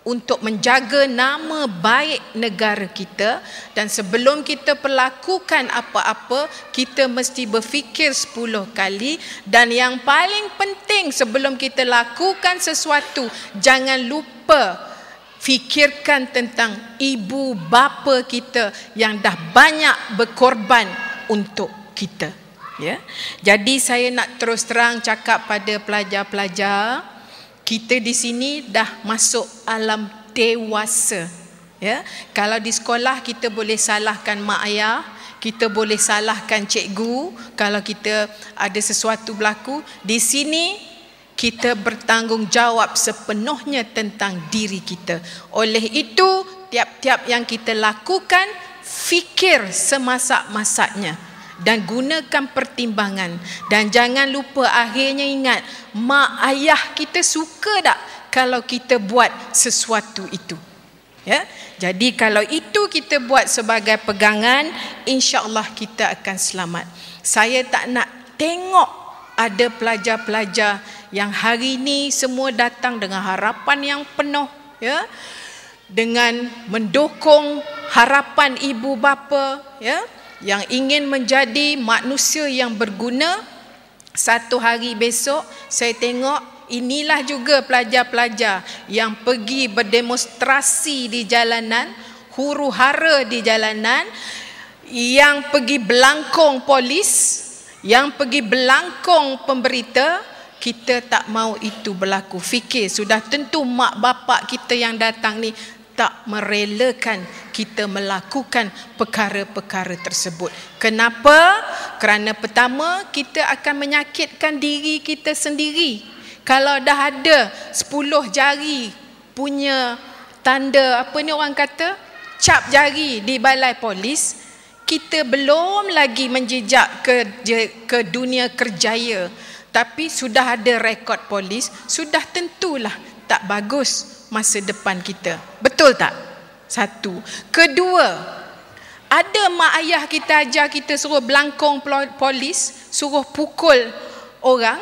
untuk menjaga nama baik negara kita. Dan sebelum kita melakukan apa-apa, kita mesti berfikir 10 kali. Dan yang paling penting sebelum kita lakukan sesuatu, jangan lupa fikirkan tentang ibu bapa kita yang dah banyak berkorban untuk kita, ya. Jadi saya nak terus terang cakap pada pelajar-pelajar, kita di sini dah masuk alam dewasa, ya. Kalau di sekolah kita boleh salahkan mak ayah, kita boleh salahkan cikgu kalau kita ada sesuatu berlaku. Di sini kita bertanggungjawab sepenuhnya tentang diri kita. Oleh itu, tiap-tiap yang kita lakukan, fikir semasak-masaknya dan gunakan pertimbangan. Dan jangan lupa akhirnya ingat, mak ayah kita suka tak kalau kita buat sesuatu itu, ya. Jadi kalau itu kita buat sebagai pegangan, insya-Allah kita akan selamat. Saya tak nak tengok ada pelajar-pelajar yang hari ini semua datang dengan harapan yang penuh, ya, dengan mendukung harapan ibu bapa, ya, yang ingin menjadi manusia yang berguna. Satu hari besok saya tengok inilah juga pelajar-pelajar yang pergi berdemonstrasi di jalanan, huru-hara di jalanan, yang pergi belangkong polis, yang pergi belangkong pemberita. Kita tak mau itu berlaku. Fikir, sudah tentu mak bapak kita yang datang ni tak merelakan kita melakukan perkara-perkara tersebut. Kenapa? Kerana pertama, kita akan menyakitkan diri kita sendiri. Kalau dah ada 10 jari punya tanda, apa ni orang kata, cap jari di balai polis, kita belum lagi menjejak ke dunia kerjaya, tapi sudah ada rekod polis, sudah tentulah tak bagus masa depan kita. Betul tak? Satu. Kedua, ada mak ayah kita ajar kita suruh belangkong polis, suruh pukul orang?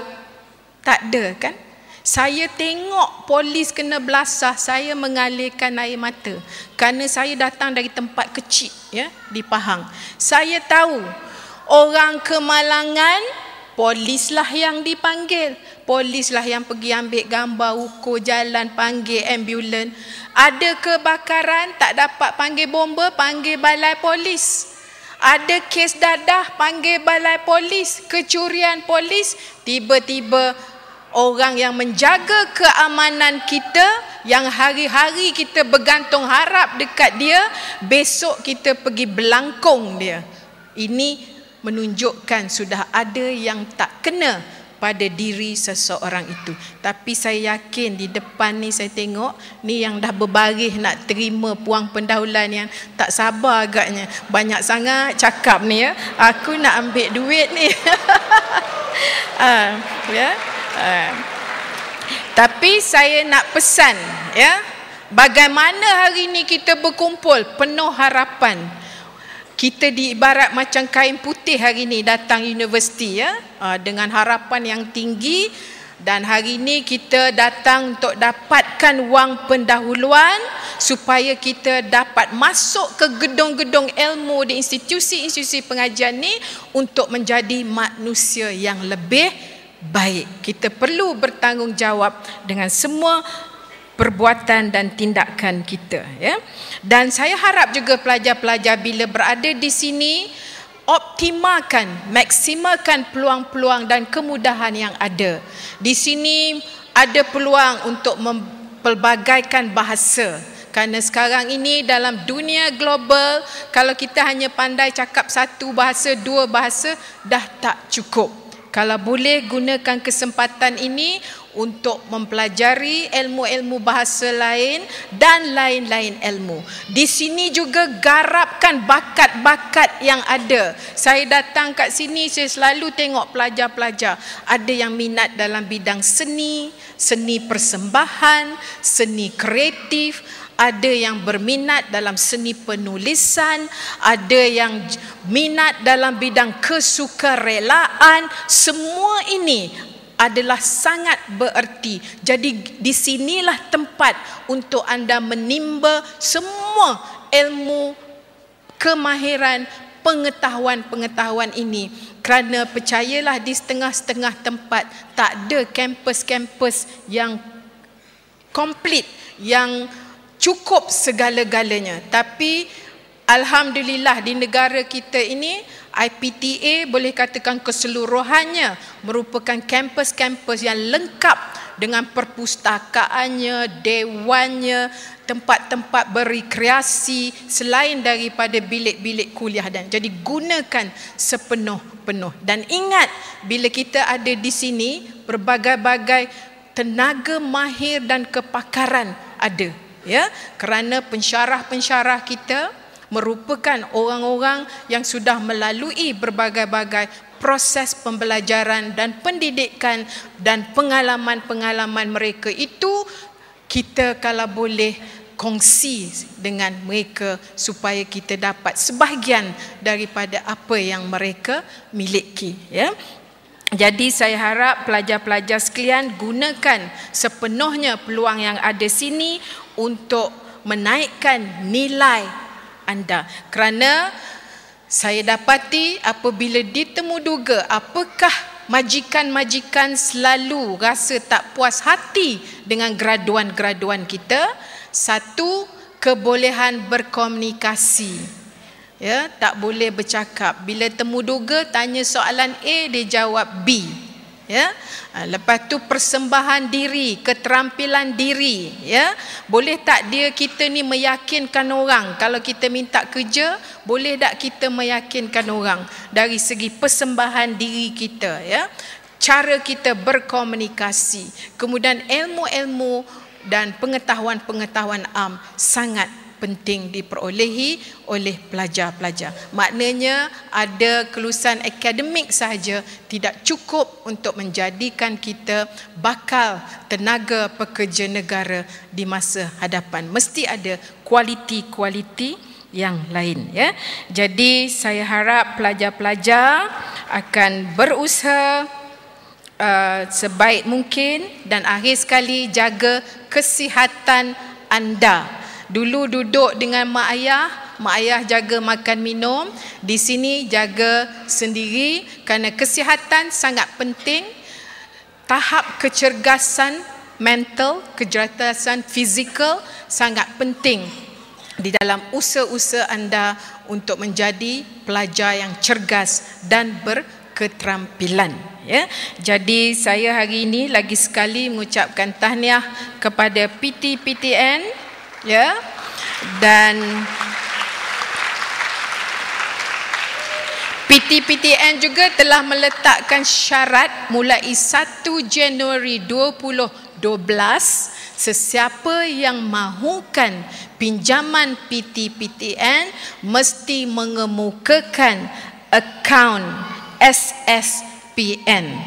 Tak ada kan? Saya tengok polis kena belasah, saya mengalirkan air mata. Kerana saya datang dari tempat kecil, ya, di Pahang. Saya tahu orang kemalangan, polislah yang dipanggil. Polislah yang pergi ambil gambar, ukur jalan, panggil ambulans. Ada kebakaran, tak dapat panggil bomba, panggil balai polis. Ada kes dadah, panggil balai polis. Kecurian polis, tiba-tiba orang yang menjaga keamanan kita, yang hari-hari kita bergantung harap dekat dia, besok kita pergi belangkong dia. Ini menunjukkan sudah ada yang tak kena pada diri seseorang itu. Tapi saya yakin di depan ni saya tengok ni yang dah berbaris nak terima puang pendahuluan yang tak sabar agaknya. Banyak sangat cakap ni, ya. Aku nak ambil duit ni. Ya. Tapi saya nak pesan, ya, bagaimana hari ini kita berkumpul penuh harapan. Kita diibarat macam kain putih hari ini datang universiti, ya, dengan harapan yang tinggi. Dan hari ini kita datang untuk dapatkan wang pendahuluan supaya kita dapat masuk ke gedung-gedung ilmu di institusi-institusi pengajian ni untuk menjadi manusia yang lebih baik. Kita perlu bertanggungjawab dengan semua perbuatan dan tindakan kita, ya. Dan saya harap juga pelajar-pelajar bila berada di sini maksimalkan peluang-peluang dan kemudahan yang ada. Di sini ada peluang untuk mempelbagaikan bahasa. Kerana sekarang ini dalam dunia global, kalau kita hanya pandai cakap satu bahasa, dua bahasa, dah tak cukup. Kalau boleh gunakan kesempatan ini untuk mempelajari ilmu-ilmu bahasa lain dan lain-lain ilmu. Di sini juga garapkan bakat-bakat yang ada. Saya datang kat sini, saya selalu tengok pelajar-pelajar. Ada yang minat dalam bidang seni, seni persembahan, seni kreatif. Ada yang berminat dalam seni penulisan, ada yang minat dalam bidang kesukarelaan. Semua ini adalah sangat bererti. Jadi di sinilah tempat untuk anda menimba semua ilmu, kemahiran, pengetahuan-pengetahuan ini. Kerana percayalah di setengah-setengah tempat tak ada kampus-kampus yang komplit, yang cukup segala-galanya. Tapi alhamdulillah di negara kita ini IPTA boleh katakan keseluruhannya merupakan kampus-kampus yang lengkap dengan perpustakaannya, dewannya, tempat-tempat berrekreasi selain daripada bilik-bilik kuliah. Dan jadi gunakan sepenuh-penuh. Dan ingat, bila kita ada di sini, berbagai-bagai tenaga mahir dan kepakaran ada. Ya, kerana pensyarah-pensyarah kita merupakan orang-orang yang sudah melalui berbagai-bagai proses pembelajaran dan pendidikan, dan pengalaman-pengalaman mereka itu kita kalau boleh kongsi dengan mereka supaya kita dapat sebahagian daripada apa yang mereka miliki, ya. Jadi saya harap pelajar-pelajar sekalian gunakan sepenuhnya peluang yang ada sini untuk menaikkan nilai anda. Kerana saya dapati apabila ditemuduga apakah majikan-majikan selalu rasa tak puas hati dengan graduan-graduan kita. Satu, kebolehan berkomunikasi. Ya, tak boleh bercakap. Bila temuduga tanya soalan A, dia jawab B. Ya, lepas tu persembahan diri, keterampilan diri. Ya, boleh tak kita ni meyakinkan orang? Kalau kita minta kerja, boleh tak kita meyakinkan orang dari segi persembahan diri kita? Ya, cara kita berkomunikasi, kemudian ilmu-ilmu dan pengetahuan-pengetahuan am sangat penting diperolehi oleh pelajar-pelajar. Maknanya ada kelulusan akademik sahaja tidak cukup untuk menjadikan kita bakal tenaga pekerja negara di masa hadapan. Mesti ada kualiti-kualiti yang lain, ya. Jadi saya harap pelajar-pelajar akan berusaha sebaik mungkin, dan akhir sekali jaga kesihatan anda. Dulu duduk dengan mak ayah jaga makan minum. Di sini jaga sendiri, kerana kesihatan sangat penting. Tahap kecergasan mental, kecergasan fizikal sangat penting di dalam usaha-usaha anda untuk menjadi pelajar yang cergas dan berketerampilan. Ya, jadi saya hari ini lagi sekali mengucapkan tahniah kepada PT-PTN. Ya, dan PT-PTN juga telah meletakkan syarat mulai 1 Januari 2012, sesiapa yang mahukan pinjaman PT-PTN mesti mengemukakan akaun SSPN.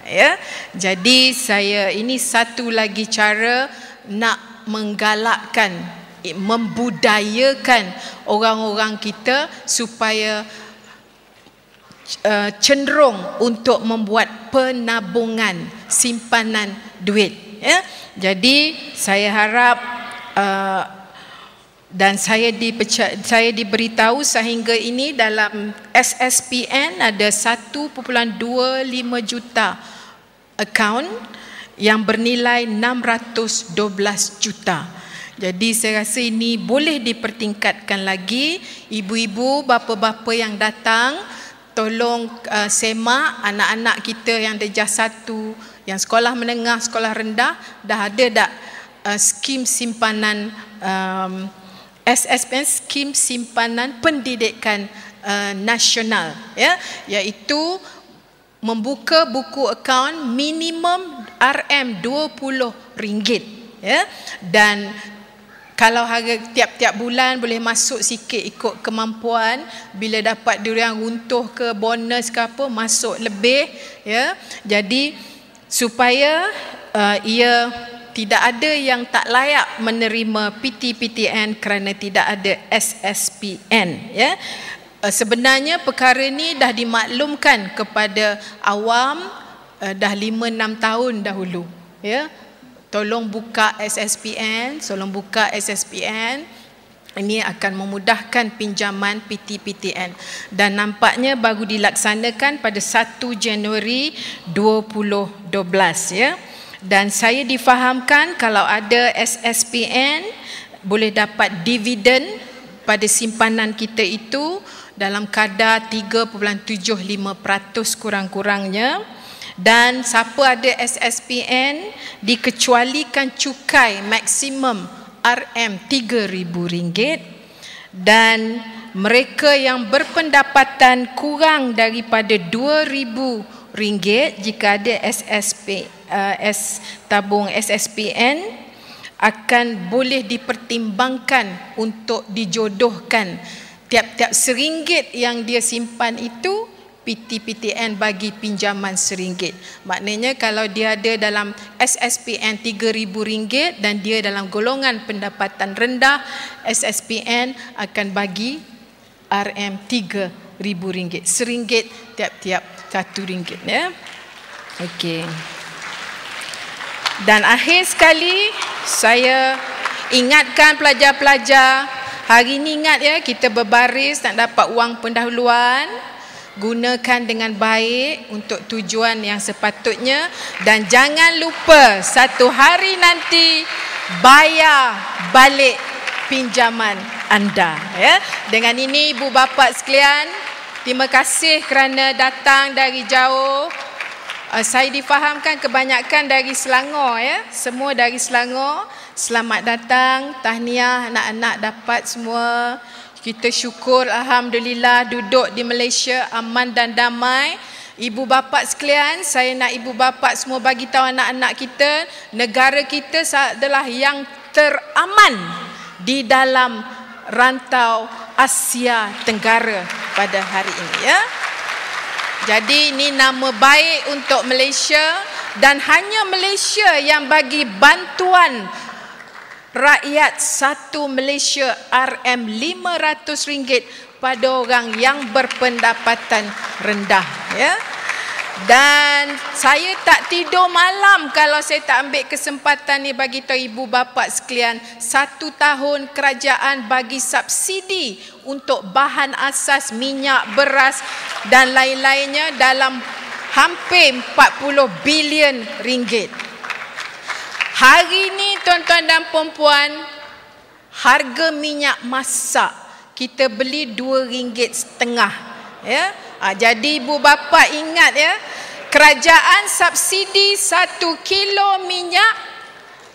Ya, jadi saya ini satu lagi cara nak menggalakkan, membudayakan orang-orang kita supaya cenderung untuk membuat penabungan simpanan duit. Ya. Jadi saya harap dan saya diberitahu sehingga ini dalam SSPN ada 1.25 juta akaun yang bernilai 612 juta. Jadi saya rasa ini boleh dipertingkatkan lagi. Ibu-ibu, bapa-bapa yang datang, tolong semak anak-anak kita yang darjah 1, yang sekolah menengah, sekolah rendah, dah ada tak skim simpanan SSPN, skim simpanan pendidikan nasional, ya, iaitu membuka buku akaun minimum RM20, ya, dan kalau harga tiap-tiap bulan boleh masuk sikit ikut kemampuan, bila dapat durian runtuh ke bonus ke apa, masuk lebih, ya. Jadi supaya ia tidak ada yang tak layak menerima PTPTN kerana tidak ada SSPN, ya. Sebenarnya perkara ini dah dimaklumkan kepada awam dah 5-6 tahun dahulu, ya. Tolong buka SSPN, tolong buka SSPN. Ini akan memudahkan pinjaman PTPTN dan nampaknya baru dilaksanakan pada 1 Januari 2012, ya. Dan saya difahamkan kalau ada SSPN boleh dapat dividen pada simpanan kita itu dalam kadar 3.75% kurang-kurangnya. Dan siapa ada SSPN dikecualikan cukai maksimum RM3,000, dan mereka yang berpendapatan kurang daripada RM2,000 jika ada tabung SSPN akan boleh dipertimbangkan untuk dijodohkan tiap-tiap RM1 yang dia simpan itu PTPTN bagi pinjaman RM1. Maknanya kalau dia ada dalam SSPN RM3,000 dan dia dalam golongan pendapatan rendah, SSPN akan bagi RM3,000, RM1 tiap-tiap RM1, ya. Okey. Dan akhir sekali saya ingatkan pelajar-pelajar, hari ini ingat, ya, kita berbaris nak dapat wang pendahuluan, gunakan dengan baik untuk tujuan yang sepatutnya, dan jangan lupa satu hari nanti bayar balik pinjaman anda, ya. Dengan ini ibu bapa sekalian, terima kasih kerana datang dari jauh. Saya difahamkan kebanyakan dari Selangor, ya. Semua dari Selangor. Selamat datang, tahniah anak-anak dapat semua. Kita syukur alhamdulillah duduk di Malaysia aman dan damai. Ibu bapa sekalian, saya nak ibu bapa semua bagi tahu anak-anak kita, negara kita adalah yang teraman di dalam rantau Asia Tenggara pada hari ini, ya. Jadi ini nama baik untuk Malaysia, dan hanya Malaysia yang bagi bantuan rakyat satu Malaysia RM500 pada orang yang berpendapatan rendah, ya. Dan saya tak tidur malam kalau saya tak ambil kesempatan ni bagi tahu ibu bapa sekalian, 1 tahun kerajaan bagi subsidi untuk bahan asas minyak, beras dan lain-lainnya dalam hampir 40 bilion ringgit. Hari ni tuan-tuan dan puan-puan, harga minyak masak kita beli RM2.5, ya. Jadi ibu bapa ingat, ya, kerajaan subsidi 1 kilo minyak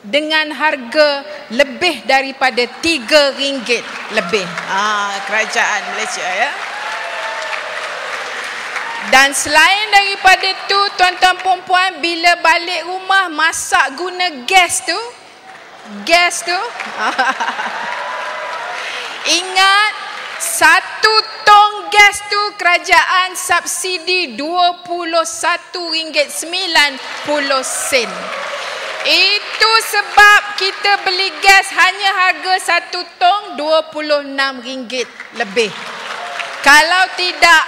dengan harga lebih daripada RM3 lebih. Kerajaan Malaysia, ya. Dan selain daripada tu, tuan-tuan puan-puan, bila balik rumah masak guna gas tu, ingat, 1 tong gas tu kerajaan subsidi RM21.90. Itu sebab kita beli gas hanya harga 1 tong RM26 lebih. Kalau tidak,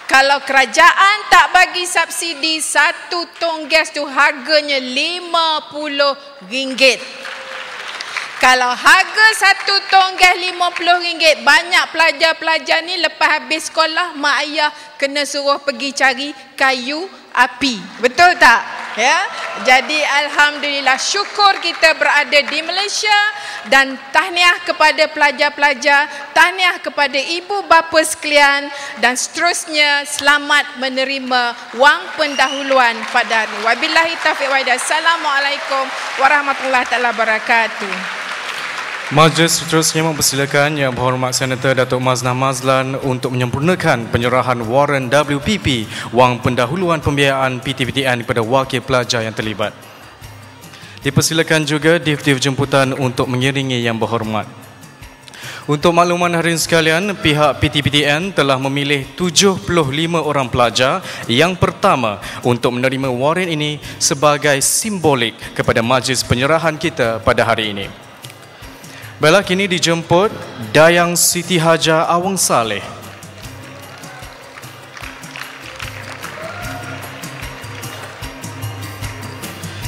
Kalau kerajaan tak bagi subsidi, 1 tong gas tu harganya RM50. Kalau harga 1 tong gas RM50, banyak pelajar-pelajar ni lepas habis sekolah, mak ayah kena suruh pergi cari kayu api. Betul tak? Ya, jadi alhamdulillah, syukur kita berada di Malaysia, dan tahniah kepada pelajar-pelajar, tahniah kepada ibu bapa sekalian, dan seterusnya selamat menerima wang pendahuluan pada hari ini. Wabillahi taufiq wal hidayah. Assalamualaikum warahmatullahi taala wabarakatuh. Majlis seterusnya mempersilakan Yang Berhormat Senator Datuk Maznah Mazlan untuk menyempurnakan penyerahan waran WPP, wang pendahuluan pembiayaan PTPTN kepada wakil pelajar yang terlibat. Dipersilakan juga Diftif Jemputan untuk mengiringi Yang Berhormat. Untuk makluman hadirin sekalian, pihak PTPTN telah memilih 75 orang pelajar yang pertama untuk menerima waran ini sebagai simbolik kepada majlis penyerahan kita pada hari ini. Baiklah, kini dijemput Dayang Siti Haja Awang Saleh.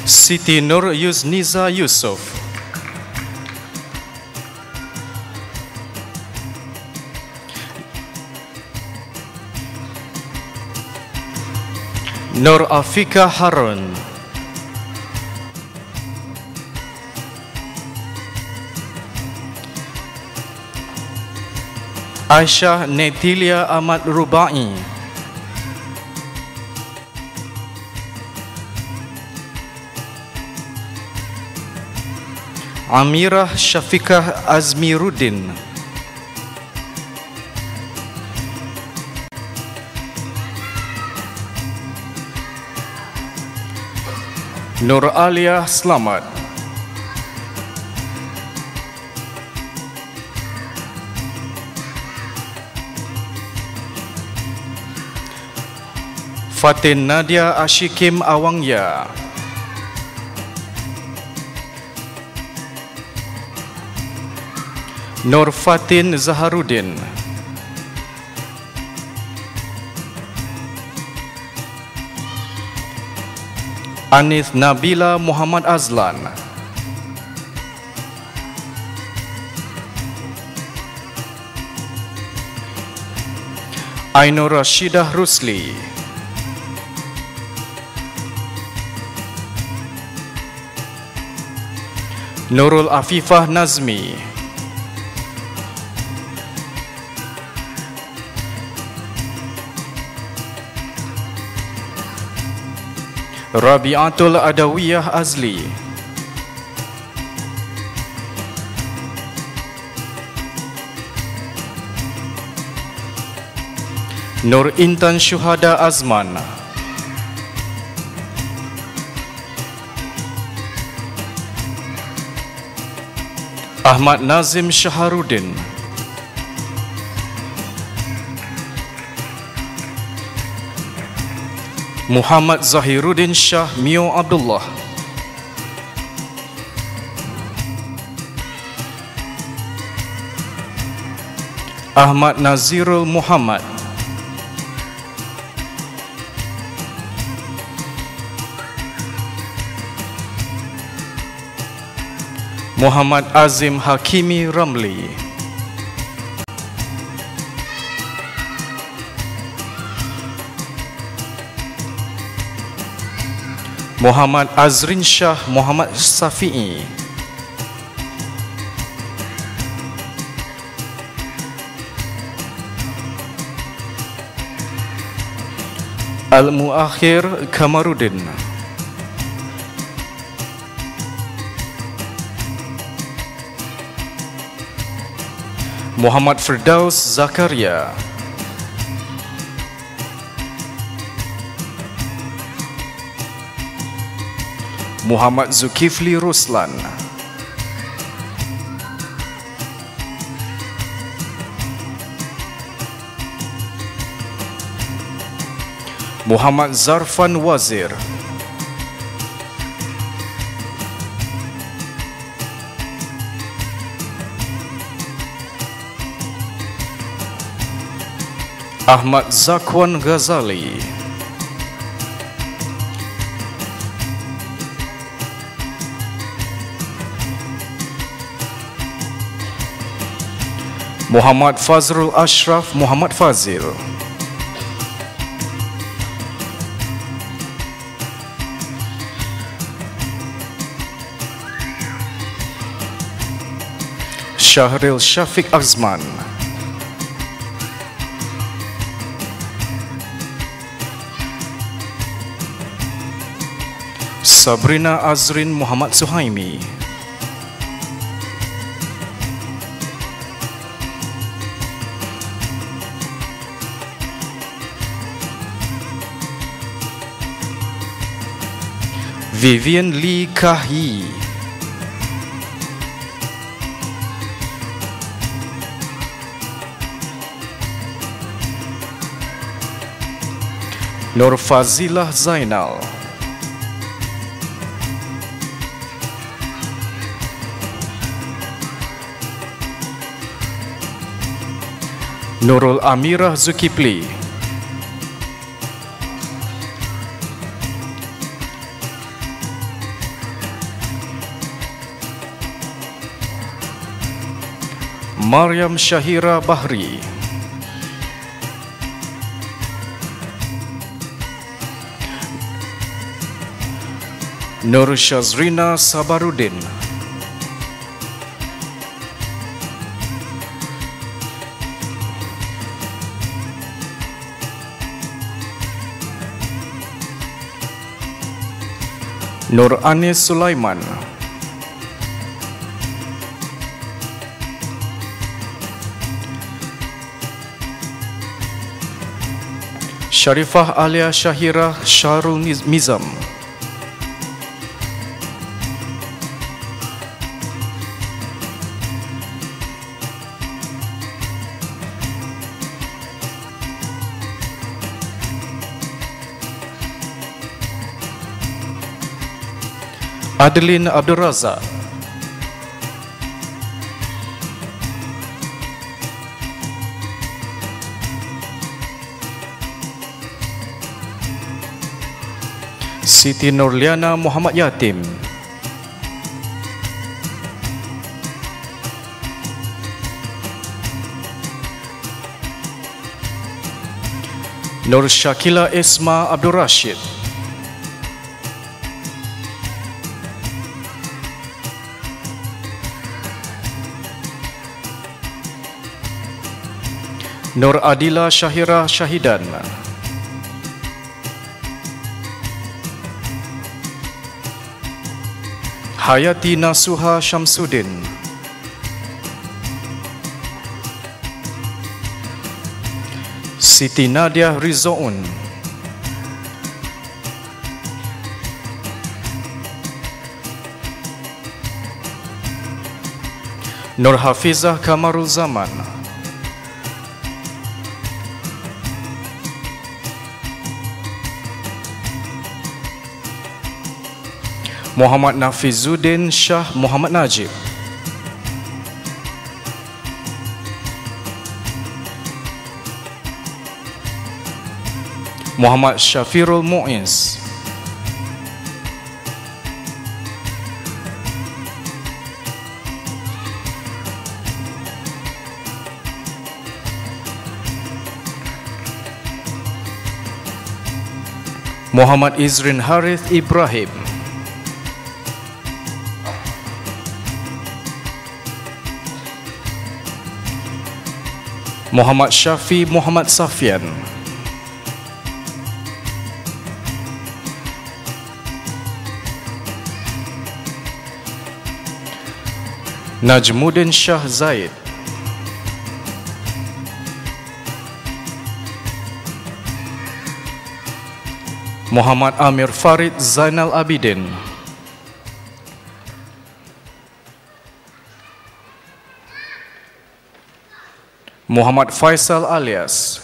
Siti Nur Yuzniza Yusof. Nur Afika Harun. Aisyah Netilia Ahmad Rubai. Amirah Syafiqah Azmiruddin. Nur Alia Slamet. Fatin Nadia Ashikim Awangya. Nur Fatin Zaharuddin. Anis Nabila Muhammad Azlan. Ainur Rashidah Rusli. Nurul Afifah Nazmi. Rabiatul Adawiyah Azli. Nur Intan Syuhada Azman. Ahmad Nazim Syaharuddin. Muhammad Zahiruddin Shah Mio Abdullah. Ahmad Nazirul Muhammad. Muhammad Azim Hakimi Ramli. Muhammad Azrin Shah Muhammad Safi'i. Al-Muakhir Kamaruddin. Muhammad Firdaus Zakaria. Muhammad Zulkifli Ruslan. Muhammad Zarfan Wazir. Ahmad Zakwan Ghazali, Muhammad Fazrul Ashraf Muhammad Fazil, Syahril Syafiq Azman, Sabrina Azrin Muhammad Suhaimi, Vivian Lee Kahyi, Nur Fazilah Zainal, Nurul Amirah Zulkifli, Maryam Syahira Bahri, Nur Syazrina Sabaruddin, Nur Anis Sulaiman, Sharifah Alia Syahira Syarul Mizam, Adeline Abdul Razak, Siti Nurliana Muhammad Yatim, Nur Syakila Isma Abdul Rashid, Nur Adila Syahira Syahidan, Hayati Nasuha Syamsuddin, Siti Nadia Rizaun, Nur Hafizah Kamarul Zaman, Muhammad Nafizuddin Shah Muhammad Najib, Muhammad Syafirul Mu'iz, Muhammad Izrin Harith Ibrahim, Muhammad Syafi Muhammad Safian, Najmuddin Shah Zaid, Muhammad Amir Farid Zainal Abidin, Muhammad Faisal alias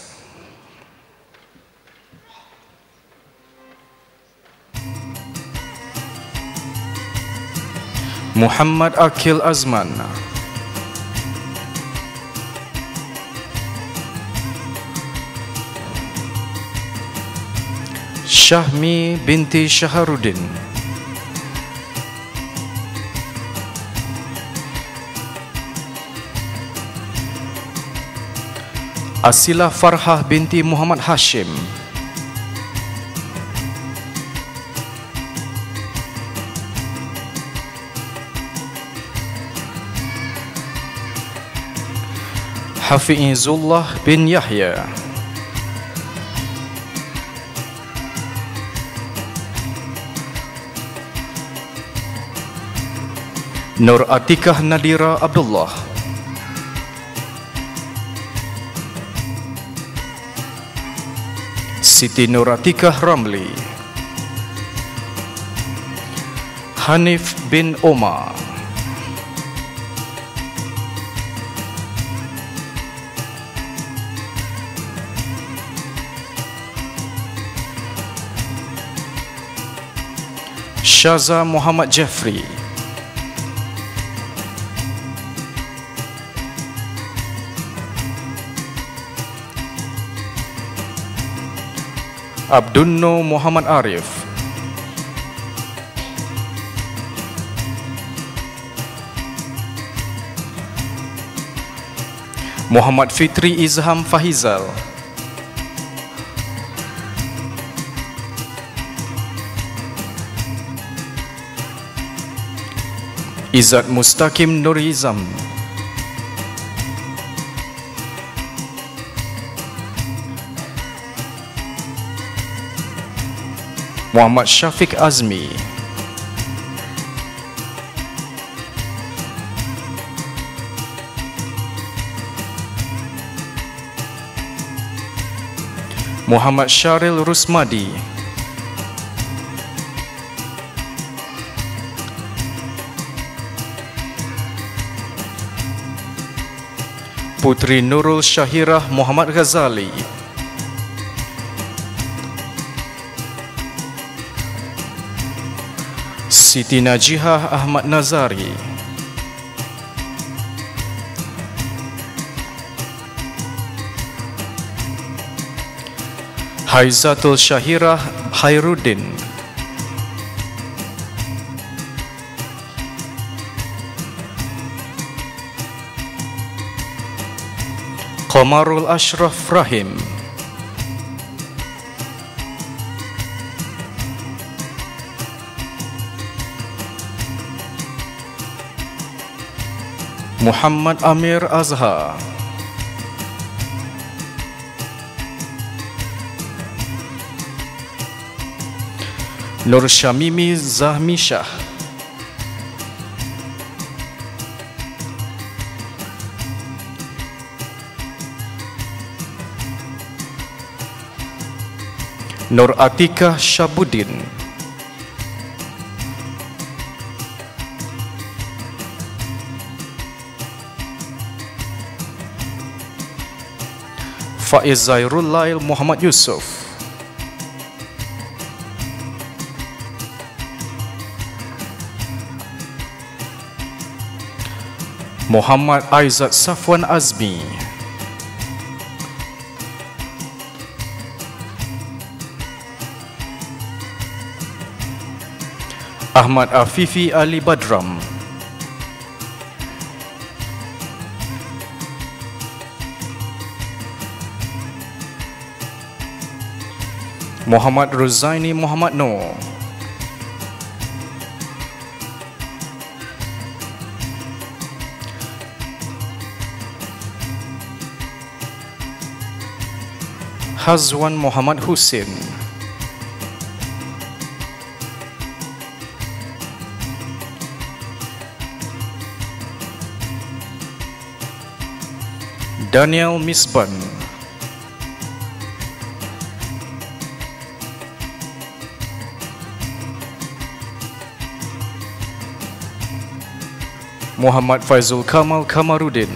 Muhammad Akil Azman, Syahmi binti Syaharuddin, Asilah Farhah binti Muhammad Hashim, Hafizullah bin Yahya, Nur Atikah Nadira Abdullah, Siti Nur Atikah Ramli, Hanif bin Omar, Syaza Muhammad Jeffrey, Abdunno Muhammad Arif, Muhammad Fitri Izham Fahizal, Izzat Mustaqim Nurizam, Muhammad Syafiq Azmi, Muhammad Syaril Rusmadi, Putri Nurul Syahirah Muhammad Ghazali, Siti Najihah Ahmad Nazari, Haizatul Syahirah Khairuddin, Qamarul Ashraf Rahim, Muhammad Amir Azhar, Nur Syamimi Zahmishah, Nur Atikah Syabuddin, Faiz Zairul Lail Muhammad Yusuf, Muhammad Aizat Safwan Azmi, Ahmad Afifi Ali Badram, Muhammad Ruzaini Muhammad Noor, Hazwan Muhammad Hussein, Daniel Misban, Muhammad Faizul Kamal Kamarudin,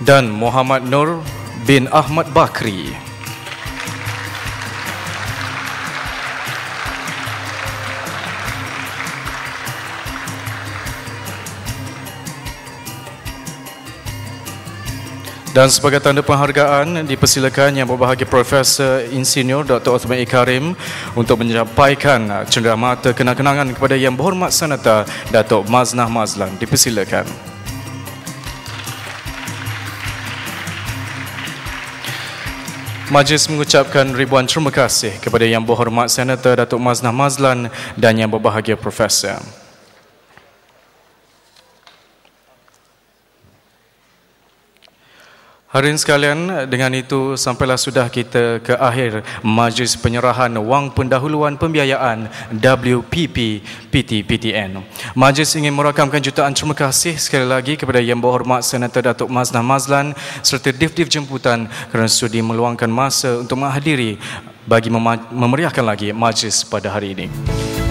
dan Muhammad Nur bin Ahmad Bakri. Dan sebagai tanda penghargaan, dipersilakan Yang Berbahagia Profesor Insinyur Dr. Othman E. Karim untuk menyampaikan cenderamata kenang-kenangan kepada Yang Berhormat Senator Datuk Maznah Mazlan. Dipersilakan. Majlis mengucapkan ribuan terima kasih kepada Yang Berhormat Senator Datuk Maznah Mazlan dan Yang Berbahagia Profesor. Hadirin sekalian, dengan itu sampailah sudah kita ke akhir majlis penyerahan wang pendahuluan pembiayaan WPP PT-PTN. Majlis ingin merakamkan jutaan terima kasih sekali lagi kepada Yang Berhormat Senator Datuk Maznah Mazlan serta Div-Div jemputan kerana sudi meluangkan masa untuk menghadiri bagi memeriahkan lagi majlis pada hari ini.